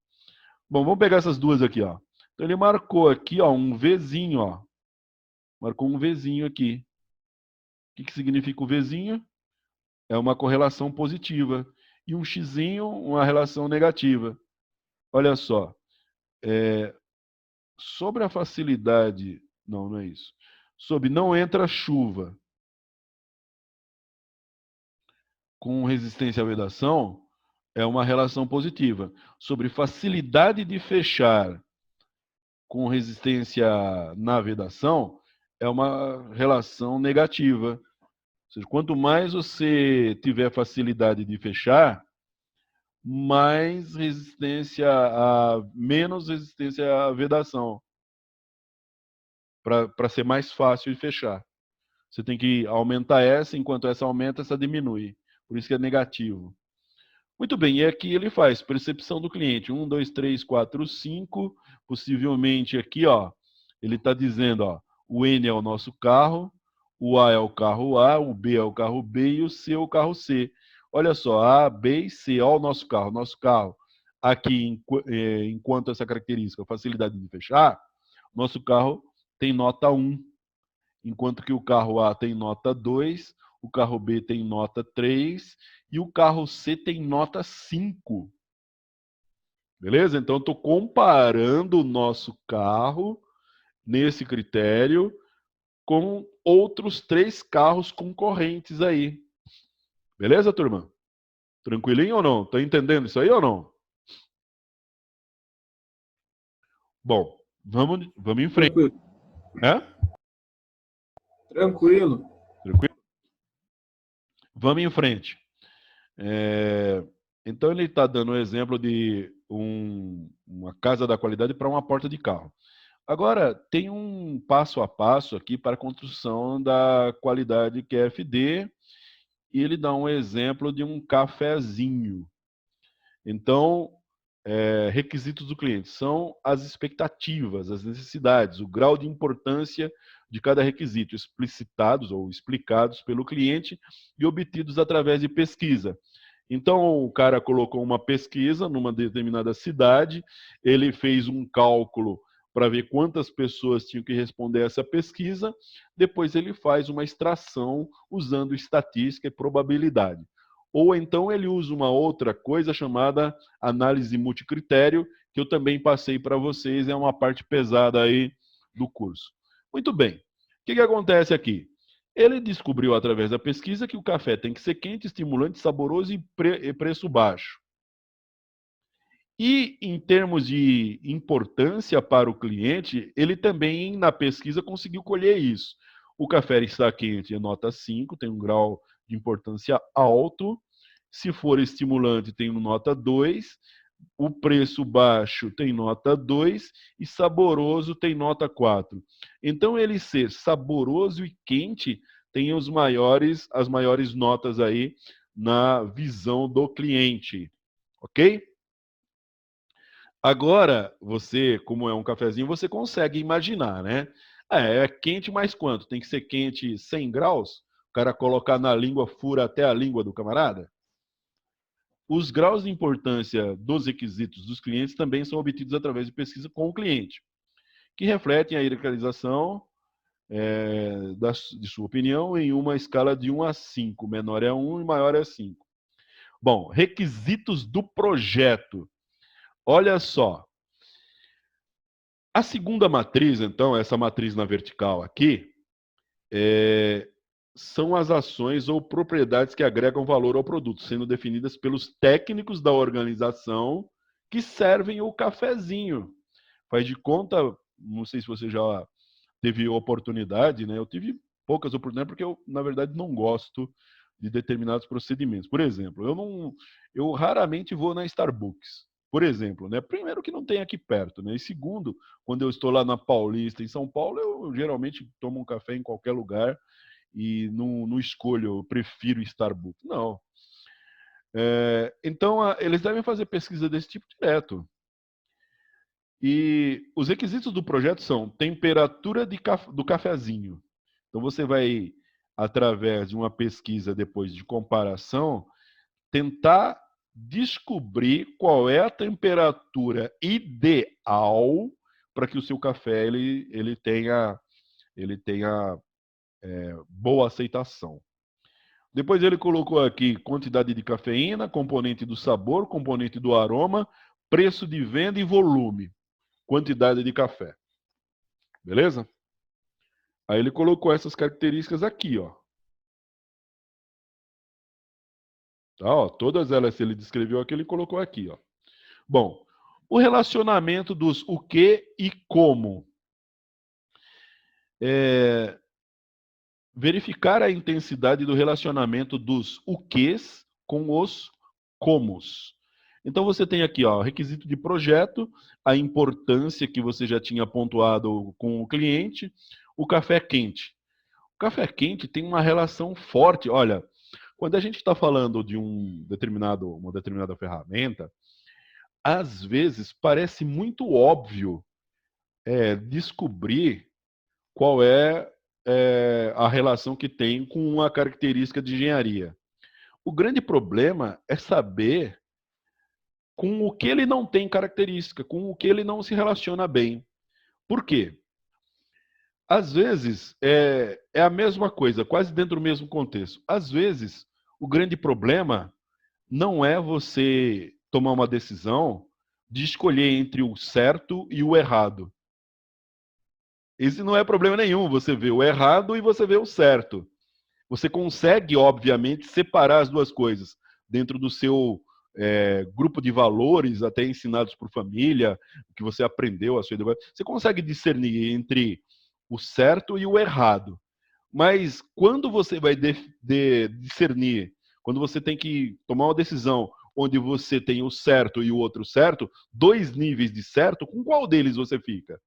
Bom, vamos pegar essas duas aqui, ó. Então ele marcou aqui, ó, um Vzinho, ó. Marcou um Vzinho aqui. O que significa o Vzinho? É uma correlação positiva. E um Xzinho, uma relação negativa. Olha só. Sobre a facilidade... Não é isso. Sob não entra chuva com resistência à vedação, é uma relação positiva. Sobre facilidade de fechar com resistência na vedação, é uma relação negativa. Ou seja, quanto mais você tiver facilidade de fechar, mais resistência menos resistência à vedação, para ser mais fácil de fechar. Você tem que aumentar essa, enquanto essa aumenta, essa diminui. Por isso que é negativo. Muito bem, e aqui ele faz percepção do cliente. 1, 2, 3, 4, 5. Possivelmente aqui, ó, ele está dizendo, ó, o N é o nosso carro, o A é o carro A, o B é o carro B e o C é o carro C. Olha só, A, B e C, ó o nosso carro. Nosso carro, aqui, enquanto essa característica, facilidade de fechar, nosso carro tem nota 1, enquanto que o carro A tem nota 2, o carro B tem nota 3 e o carro C tem nota 5. Beleza? Então, eu estou comparando o nosso carro, nesse critério, com outros 3 carros concorrentes aí. Beleza, turma? Tranquilinho ou não? Tá entendendo isso aí ou não? Bom, vamos em frente. Tranquilo. É? Tranquilo. Tranquilo? Vamos em frente. Então, ele está dando um exemplo de uma casa da qualidade para uma porta de carro. Agora, tem um passo a passo aqui para a construção da qualidade QFD, e ele dá um exemplo de um cafezinho. Então, requisitos do cliente são as expectativas, as necessidades, o grau de importância de cada requisito, explicitados ou explicados pelo cliente e obtidos através de pesquisa. Então, o cara colocou uma pesquisa numa determinada cidade, ele fez um cálculo para ver quantas pessoas tinham que responder essa pesquisa, depois ele faz uma extração usando estatística e probabilidade. Ou então ele usa uma outra coisa chamada análise multicritério, que eu também passei para vocês, é uma parte pesada aí do curso. Muito bem, o que acontece aqui? Ele descobriu através da pesquisa que o café tem que ser quente, estimulante, saboroso e preço baixo. E em termos de importância para o cliente, ele também na pesquisa conseguiu colher isso. O café está quente é nota 5, tem um grau de importância alto. Se for estimulante, tem nota 2. O preço baixo tem nota 2 e saboroso tem nota 4. Então, ele ser saboroso e quente tem as maiores notas aí na visão do cliente. Ok? Agora, você, como é um cafezinho, você consegue imaginar, né? É quente, mas quanto? Tem que ser quente 100 graus? O cara colocar na língua, fura até a língua do camarada? Os graus de importância dos requisitos dos clientes também são obtidos através de pesquisa com o cliente, que refletem a hierarquização de sua opinião em uma escala de 1 a 5. Menor é 1 e maior é 5. Bom, requisitos do projeto. Olha só. A segunda matriz, então, essa matriz na vertical aqui, são as ações ou propriedades que agregam valor ao produto, sendo definidas pelos técnicos da organização que servem o cafezinho. Faz de conta, não sei se você já teve oportunidade, né? Eu tive poucas oportunidades porque eu, na verdade, não gosto de determinados procedimentos. Por exemplo, eu raramente vou na Starbucks. Por exemplo, né? Primeiro que não tem aqui perto, né? E segundo, quando eu estou lá na Paulista, em São Paulo, eu geralmente tomo um café em qualquer lugar e não escolho, eu prefiro Starbucks. Não. Então, eles devem fazer pesquisa desse tipo direto. E os requisitos do projeto são temperatura do cafezinho. Então, você vai, através de uma pesquisa depois de comparação, tentar descobrir qual é a temperatura ideal para que o seu café ele tenha boa aceitação. Depois ele colocou aqui quantidade de cafeína, componente do sabor, componente do aroma, preço de venda e volume. Quantidade de café. Beleza? Aí ele colocou essas características aqui, ó. Tá, ó, todas elas ele descreveu aqui, ele colocou aqui, ó. Bom, o relacionamento dos o que e como. Verificar a intensidade do relacionamento dos o quês com os comos. Então você tem aqui, ó, requisito de projeto, a importância que você já tinha pontuado com o cliente, o café quente. O café quente tem uma relação forte. Olha, quando a gente está falando de uma determinada ferramenta, às vezes parece muito óbvio descobrir qual é a relação que tem com uma característica de engenharia. O grande problema é saber com o que ele não tem característica, com o que ele não se relaciona bem. Por quê? Às vezes é a mesma coisa, quase dentro do mesmo contexto. Às vezes, o grande problema não é você tomar uma decisão de escolher entre o certo e o errado. Esse não é problema nenhum, você vê o errado e você vê o certo. Você consegue, obviamente, separar as duas coisas dentro do seu grupo de valores, até ensinados por família, o que você aprendeu, a sua educação. Você consegue discernir entre o certo e o errado. Mas quando você vai discernir, quando você tem que tomar uma decisão onde você tem o certo e o outro certo, dois níveis de certo, com qual deles você fica?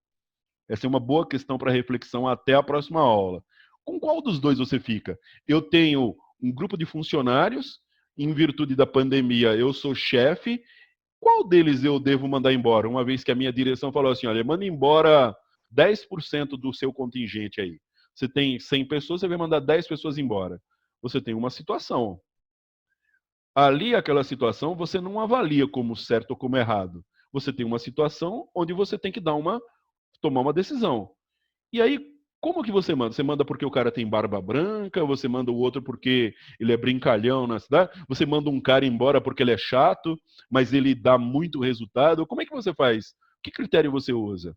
Essa é uma boa questão para reflexão até a próxima aula. Com qual dos dois você fica? Eu tenho um grupo de funcionários, em virtude da pandemia eu sou chefe, qual deles eu devo mandar embora? Uma vez que a minha direção falou assim, olha, manda embora 10% do seu contingente aí. Você tem 100 pessoas, você vai mandar 10 pessoas embora. Você tem uma situação. Ali, aquela situação, você não avalia como certo ou como errado. Você tem uma situação onde você tem que tomar uma decisão. E aí, como que você manda? Você manda porque o cara tem barba branca? Você manda o outro porque ele é brincalhão na cidade? Você manda um cara embora porque ele é chato, mas ele dá muito resultado? Como é que você faz? Que critério você usa?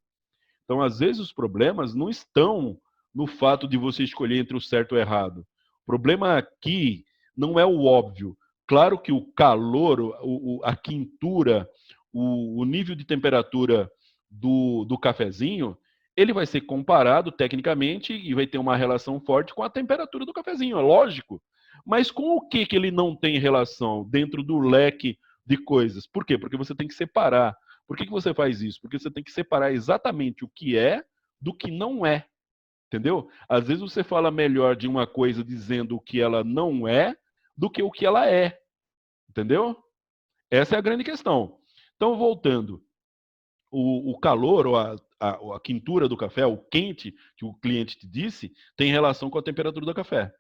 Então, às vezes, os problemas não estão no fato de você escolher entre o certo e o errado. O problema aqui não é o óbvio. Claro que o calor, a quintura, o nível de temperatura do cafezinho, ele vai ser comparado tecnicamente e vai ter uma relação forte com a temperatura do cafezinho, é lógico. Mas com o que ele não tem relação dentro do leque de coisas? Por quê? Porque você tem que separar. Por que você faz isso? Porque você tem que separar exatamente o que é do que não é. Entendeu? Às vezes você fala melhor de uma coisa dizendo o que ela não é do que o que ela é. Entendeu? Essa é a grande questão. Então, voltando. O calor ou a quintura do café, o quente que o cliente te disse, tem relação com a temperatura do café.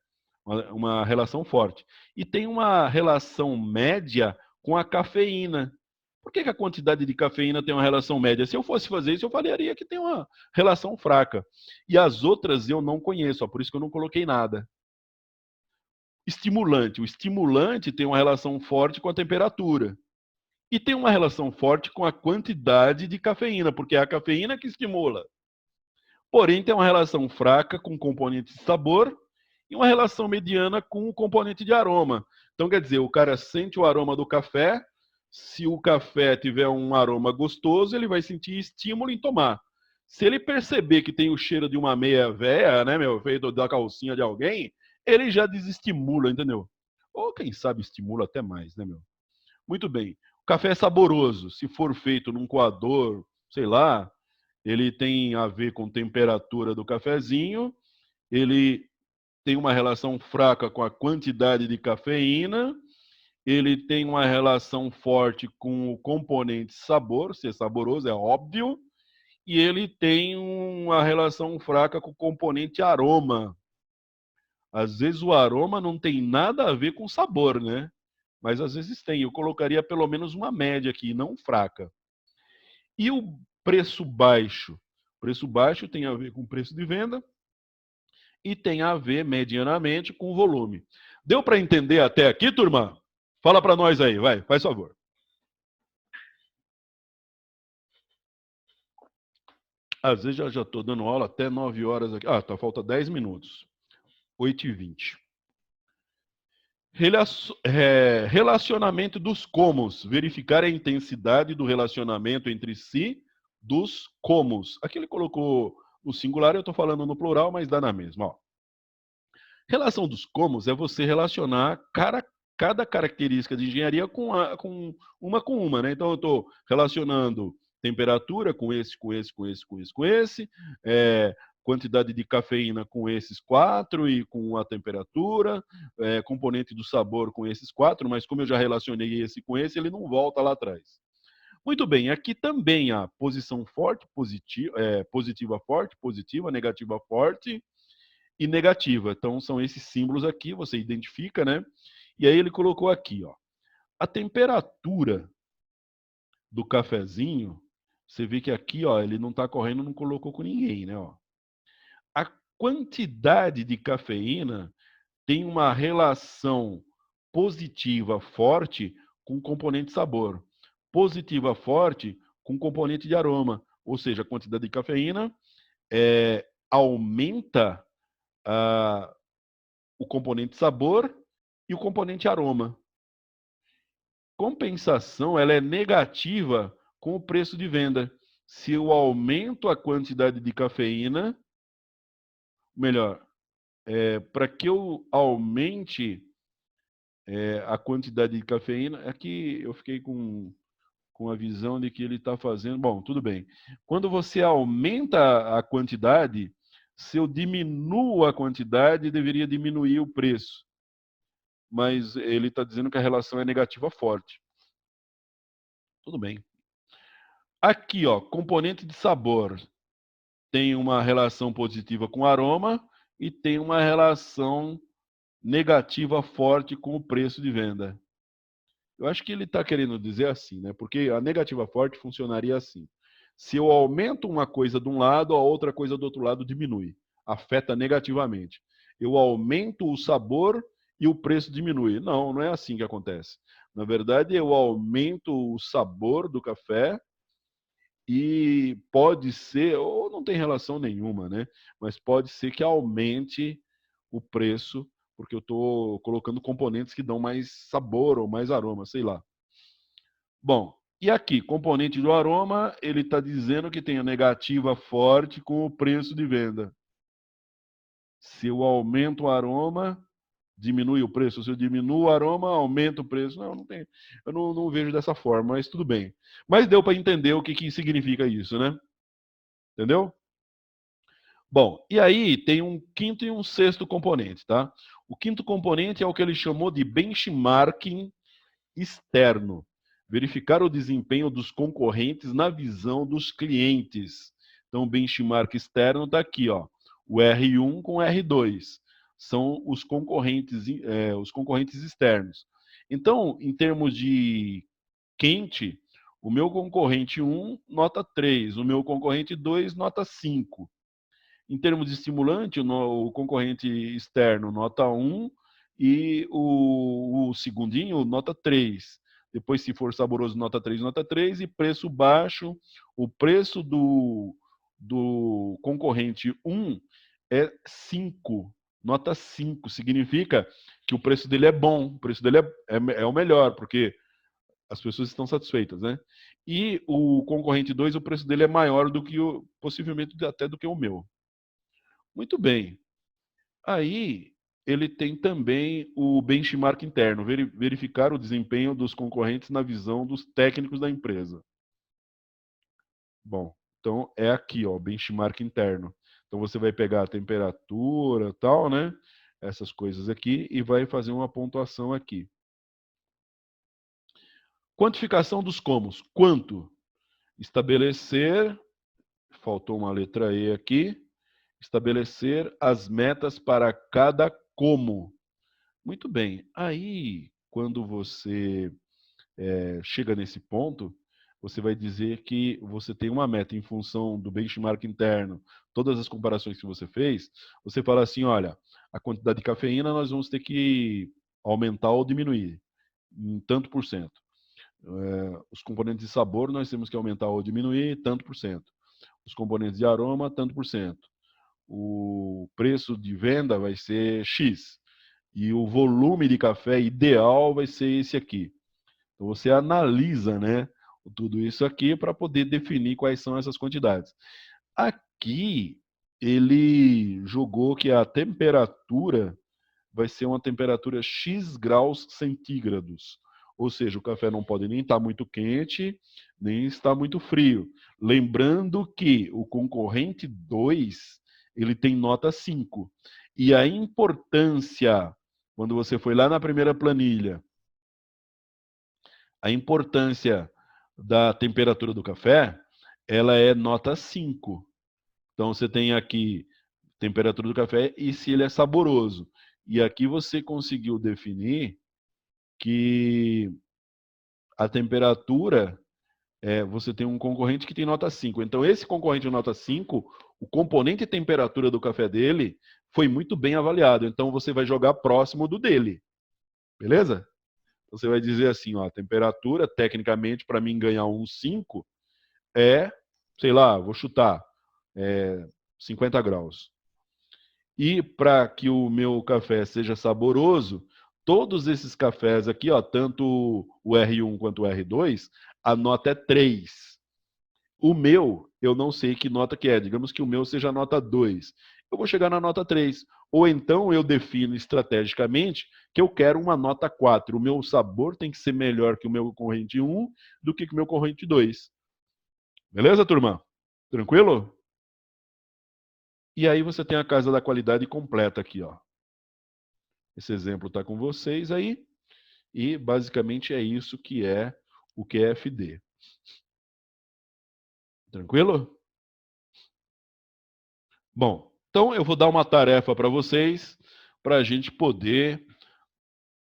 Uma relação forte. E tem uma relação média com a cafeína. Por que a quantidade de cafeína tem uma relação média? Se eu fosse fazer isso, eu falaria que tem uma relação fraca. E as outras eu não conheço, por isso que eu não coloquei nada. Estimulante. O estimulante tem uma relação forte com a temperatura. E tem uma relação forte com a quantidade de cafeína, porque é a cafeína que estimula. Porém, tem uma relação fraca com o componente de sabor e uma relação mediana com o componente de aroma. Então, quer dizer, o cara sente o aroma do café, se o café tiver um aroma gostoso, ele vai sentir estímulo em tomar. Se ele perceber que tem o cheiro de uma meia véia, né, feito da calcinha de alguém, ele já desestimula, entendeu? Ou quem sabe estimula até mais, né, Muito bem. O café é saboroso. Se for feito num coador, sei lá, ele tem a ver com temperatura do cafezinho, ele tem uma relação fraca com a quantidade de cafeína, ele tem uma relação forte com o componente sabor, ser saboroso é óbvio, e ele tem uma relação fraca com o componente aroma. Às vezes o aroma não tem nada a ver com o sabor, né? Mas às vezes tem. Eu colocaria pelo menos uma média aqui, não fraca. E o preço baixo? O preço baixo tem a ver com o preço de venda e tem a ver medianamente com o volume. Deu para entender até aqui, turma? Fala para nós aí, vai, faz favor. Às vezes já estou dando aula até 9 horas aqui. Tá, falta 10 minutos. 8h20. Relacionamento dos comos. Verificar a intensidade do relacionamento entre si dos comos. Aqui ele colocou no singular, eu estou falando no plural, mas dá na mesma. Ó. Relação dos comos é você relacionar cada característica de engenharia com uma, né? Então, eu estou relacionando temperatura com esse, quantidade de cafeína com esses 4 e com a temperatura, componente do sabor com esses 4, mas como eu já relacionei esse com esse, ele não volta lá atrás. Muito bem, aqui também a posição forte, positiva forte, positiva, negativa forte e negativa. Então, são esses símbolos aqui, você identifica, né? E aí ele colocou aqui, ó, a temperatura do cafezinho, você vê que aqui, ó, ele não está correndo, não colocou com ninguém, né? Ó. A quantidade de cafeína tem uma relação positiva forte com componente sabor, positiva forte com componente de aroma, ou seja, a quantidade de cafeína aumenta o componente sabor e o componente aroma. Compensação, ela é negativa com o preço de venda. Se eu aumento a quantidade de cafeína, melhor, para que eu aumente a quantidade de cafeína, aqui eu fiquei com a visão de que ele está fazendo... Bom, tudo bem. Quando você aumenta a quantidade, se eu diminuo a quantidade, deveria diminuir o preço. Mas ele está dizendo que a relação é negativa forte. Tudo bem. Aqui, ó, componente de sabor. Tem uma relação positiva com aroma e tem uma relação negativa forte com o preço de venda. Eu acho que ele está querendo dizer assim, né? Porque a negativa forte funcionaria assim. Se eu aumento uma coisa de um lado, a outra coisa do outro lado diminui. Afeta negativamente. Eu aumento o sabor e o preço diminui. Não, não é assim que acontece. Na verdade, eu aumento o sabor do café e pode ser, ou não tem relação nenhuma, né? Mas pode ser que aumente o preço, porque eu estou colocando componentes que dão mais sabor ou mais aroma, sei lá. Bom, e aqui, componente do aroma, ele está dizendo que tem a negativa forte com o preço de venda. Se eu aumento o aroma, diminui o preço. Se eu diminuo o aroma, aumenta o preço. Não tem. Eu não vejo dessa forma, mas tudo bem. Mas deu para entender o que significa isso, né? Entendeu? Bom, e aí tem um quinto e um sexto componente, tá? O quinto componente é o que ele chamou de benchmarking externo. Verificar o desempenho dos concorrentes na visão dos clientes. Então, o benchmark externo está aqui, ó. O R1 com o R2. São os concorrentes externos. Então, em termos de quente, o meu concorrente 1, nota 3. O meu concorrente 2, nota 5. Em termos de estimulante, o concorrente externo, nota 1. E o segundinho, nota 3. Depois, se for saboroso, nota 3, nota 3. E preço baixo, o preço do concorrente 1 é 5. Nota 5. Significa que o preço dele é bom. O preço dele é o melhor, porque as pessoas estão satisfeitas, né? E o concorrente 2, o preço dele é maior do que possivelmente até do que o meu. Muito bem. Aí, ele tem também o benchmark interno, verificar o desempenho dos concorrentes na visão dos técnicos da empresa. Bom, então é aqui, ó, benchmark interno. Então você vai pegar a temperatura, tal, né? Essas coisas aqui e vai fazer uma pontuação aqui. Quantificação dos comos. Quanto? Estabelecer, faltou uma letra E aqui, estabelecer as metas para cada como. Muito bem. Aí, quando você chega nesse ponto, você vai dizer que você tem uma meta em função do benchmark interno, todas as comparações que você fez, você fala assim, olha, a quantidade de cafeína nós vamos ter que aumentar ou diminuir em tanto por cento. Os componentes de sabor nós temos que aumentar ou diminuir tanto por cento. os componentes de aroma, tanto por cento. O preço de venda vai ser X. E o volume de café ideal vai ser esse aqui. Então, você analisa, né, tudo isso aqui para poder definir quais são essas quantidades. Aqui, ele jogou que a temperatura vai ser uma temperatura X graus centígrados. Ou seja, o café não pode nem estar muito quente, nem estar muito frio. Lembrando que o concorrente 2, ele tem nota 5. E a importância, quando você foi lá na primeira planilha, a importância da temperatura do café, ela é nota 5. Então, você tem aqui temperatura do café e se ele é saboroso. E aqui você conseguiu definir que a temperatura, você tem um concorrente que tem nota 5. Então, esse concorrente de nota 5, o componente temperatura do café dele foi muito bem avaliado. Então, você vai jogar próximo do dele. Beleza? Você vai dizer assim, ó, a temperatura, tecnicamente, para mim ganhar um 5, sei lá, vou chutar, 50 graus. E para que o meu café seja saboroso, todos esses cafés aqui, ó, tanto o R1 quanto o R2, a nota é 3. O meu, eu não sei que nota que é. Digamos que o meu seja a nota 2. Eu vou chegar na nota 3. Ou então eu defino estrategicamente que eu quero uma nota 4. O meu sabor tem que ser melhor que o meu concorrente 1 do que o meu concorrente 2. Beleza, turma? Tranquilo? E aí você tem a casa da qualidade completa aqui, ó. Esse exemplo está com vocês aí. E basicamente é isso que é o QFD. Tranquilo? Bom, então eu vou dar uma tarefa para vocês, para a gente poder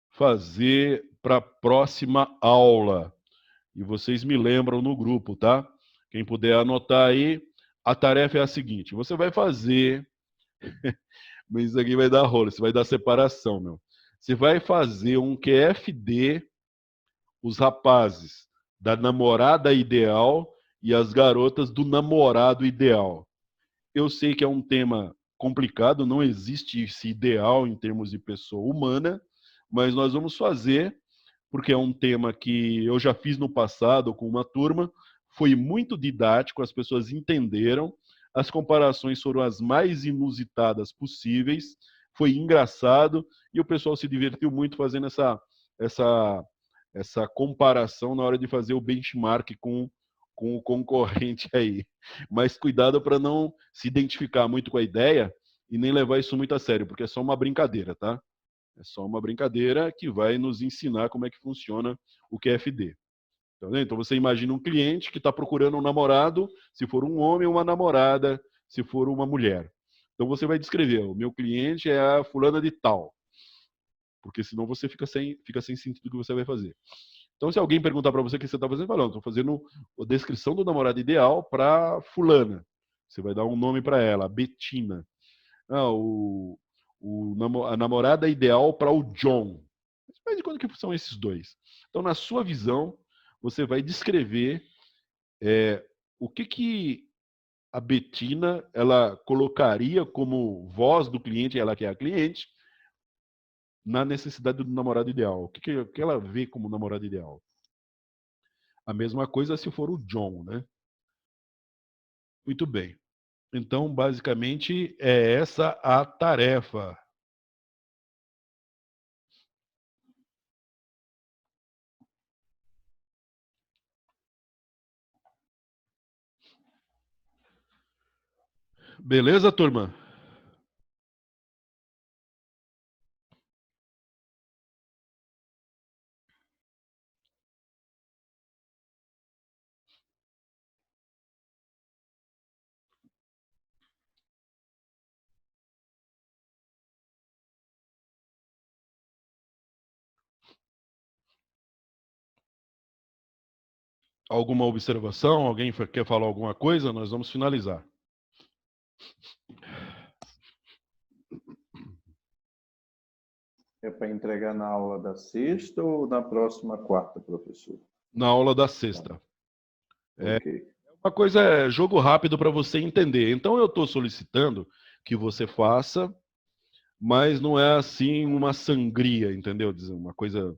fazer para a próxima aula. E vocês me lembram no grupo, tá? Quem puder anotar aí, a tarefa é a seguinte: você vai fazer. Mas isso aqui vai dar rolo, isso vai dar separação, meu. Você vai fazer um QFD, os rapazes da namorada ideal e as garotas do namorado ideal. Eu sei que é um tema complicado, não existe esse ideal em termos de pessoa humana, mas nós vamos fazer, porque é um tema que eu já fiz no passado com uma turma, foi muito didático, as pessoas entenderam, as comparações foram as mais inusitadas possíveis, foi engraçado e o pessoal se divertiu muito fazendo essa comparação na hora de fazer o benchmark com o concorrente aí. Mas cuidado para não se identificar muito com a ideia e nem levar isso muito a sério, porque é só uma brincadeira, tá? É só uma brincadeira que vai nos ensinar como é que funciona o QFD. Então você imagina um cliente que está procurando um namorado, se for um homem, uma namorada, se for uma mulher. Então você vai descrever, o meu cliente é a fulana de tal. Porque senão você fica sem sentido do que você vai fazer. Então, se alguém perguntar para você o que você está fazendo, fala, estou fazendo a descrição do namorado ideal para fulana. Você vai dar um nome para ela, Betina. A namorada ideal para o John. Mas de quando que são esses dois? Então, na sua visão, você vai descrever o que a Betina ela colocaria como voz do cliente, ela que é a cliente, na necessidade do namorado ideal. O que ela vê como namorado ideal? A mesma coisa se for o John, né? Muito bem. Então, basicamente, é essa a tarefa. Beleza, turma? Alguma observação? Alguém quer falar alguma coisa? Nós vamos finalizar. É para entregar na aula da sexta ou na próxima quarta, professor? Na aula da sexta. Ok. Uma coisa é jogo rápido para você entender. Então, eu estou solicitando que você faça, mas não é assim uma sangria, entendeu? Uma coisa,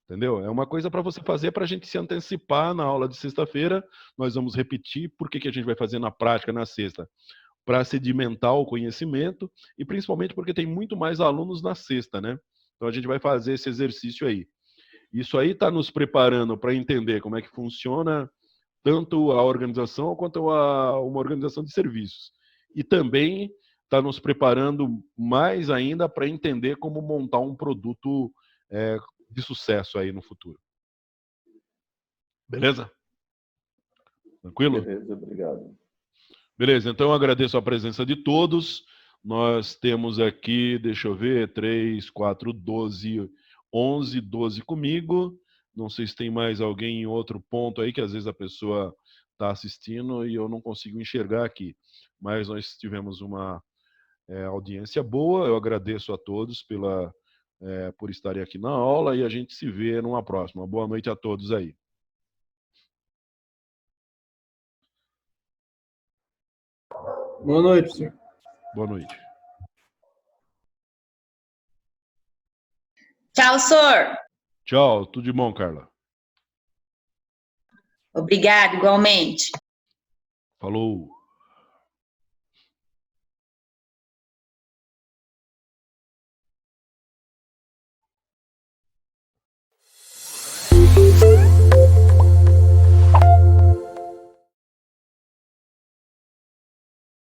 entendeu? É uma coisa para você fazer para a gente se antecipar na aula de sexta-feira. Nós vamos repetir por que a gente vai fazer na prática na sexta. Para sedimentar o conhecimento e principalmente porque tem muito mais alunos na sexta, né? Então a gente vai fazer esse exercício aí. Isso aí está nos preparando para entender como é que funciona tanto a organização quanto uma organização de serviços. E também está nos preparando mais ainda para entender como montar um produto de sucesso aí no futuro. Beleza? Tranquilo? Beleza, obrigado. Beleza, então eu agradeço a presença de todos. Nós temos aqui, deixa eu ver, 3, 4, 12, 11, 12 comigo. Não sei se tem mais alguém em outro ponto aí, que às vezes a pessoa está assistindo e eu não consigo enxergar aqui. Mas nós tivemos uma audiência boa. Eu agradeço a todos por estarem aqui na aula e a gente se vê numa próxima. Boa noite a todos aí. Boa noite, senhor. Boa noite. Tchau, senhor. Tchau, tudo de bom, Carla. Obrigado, igualmente. Falou.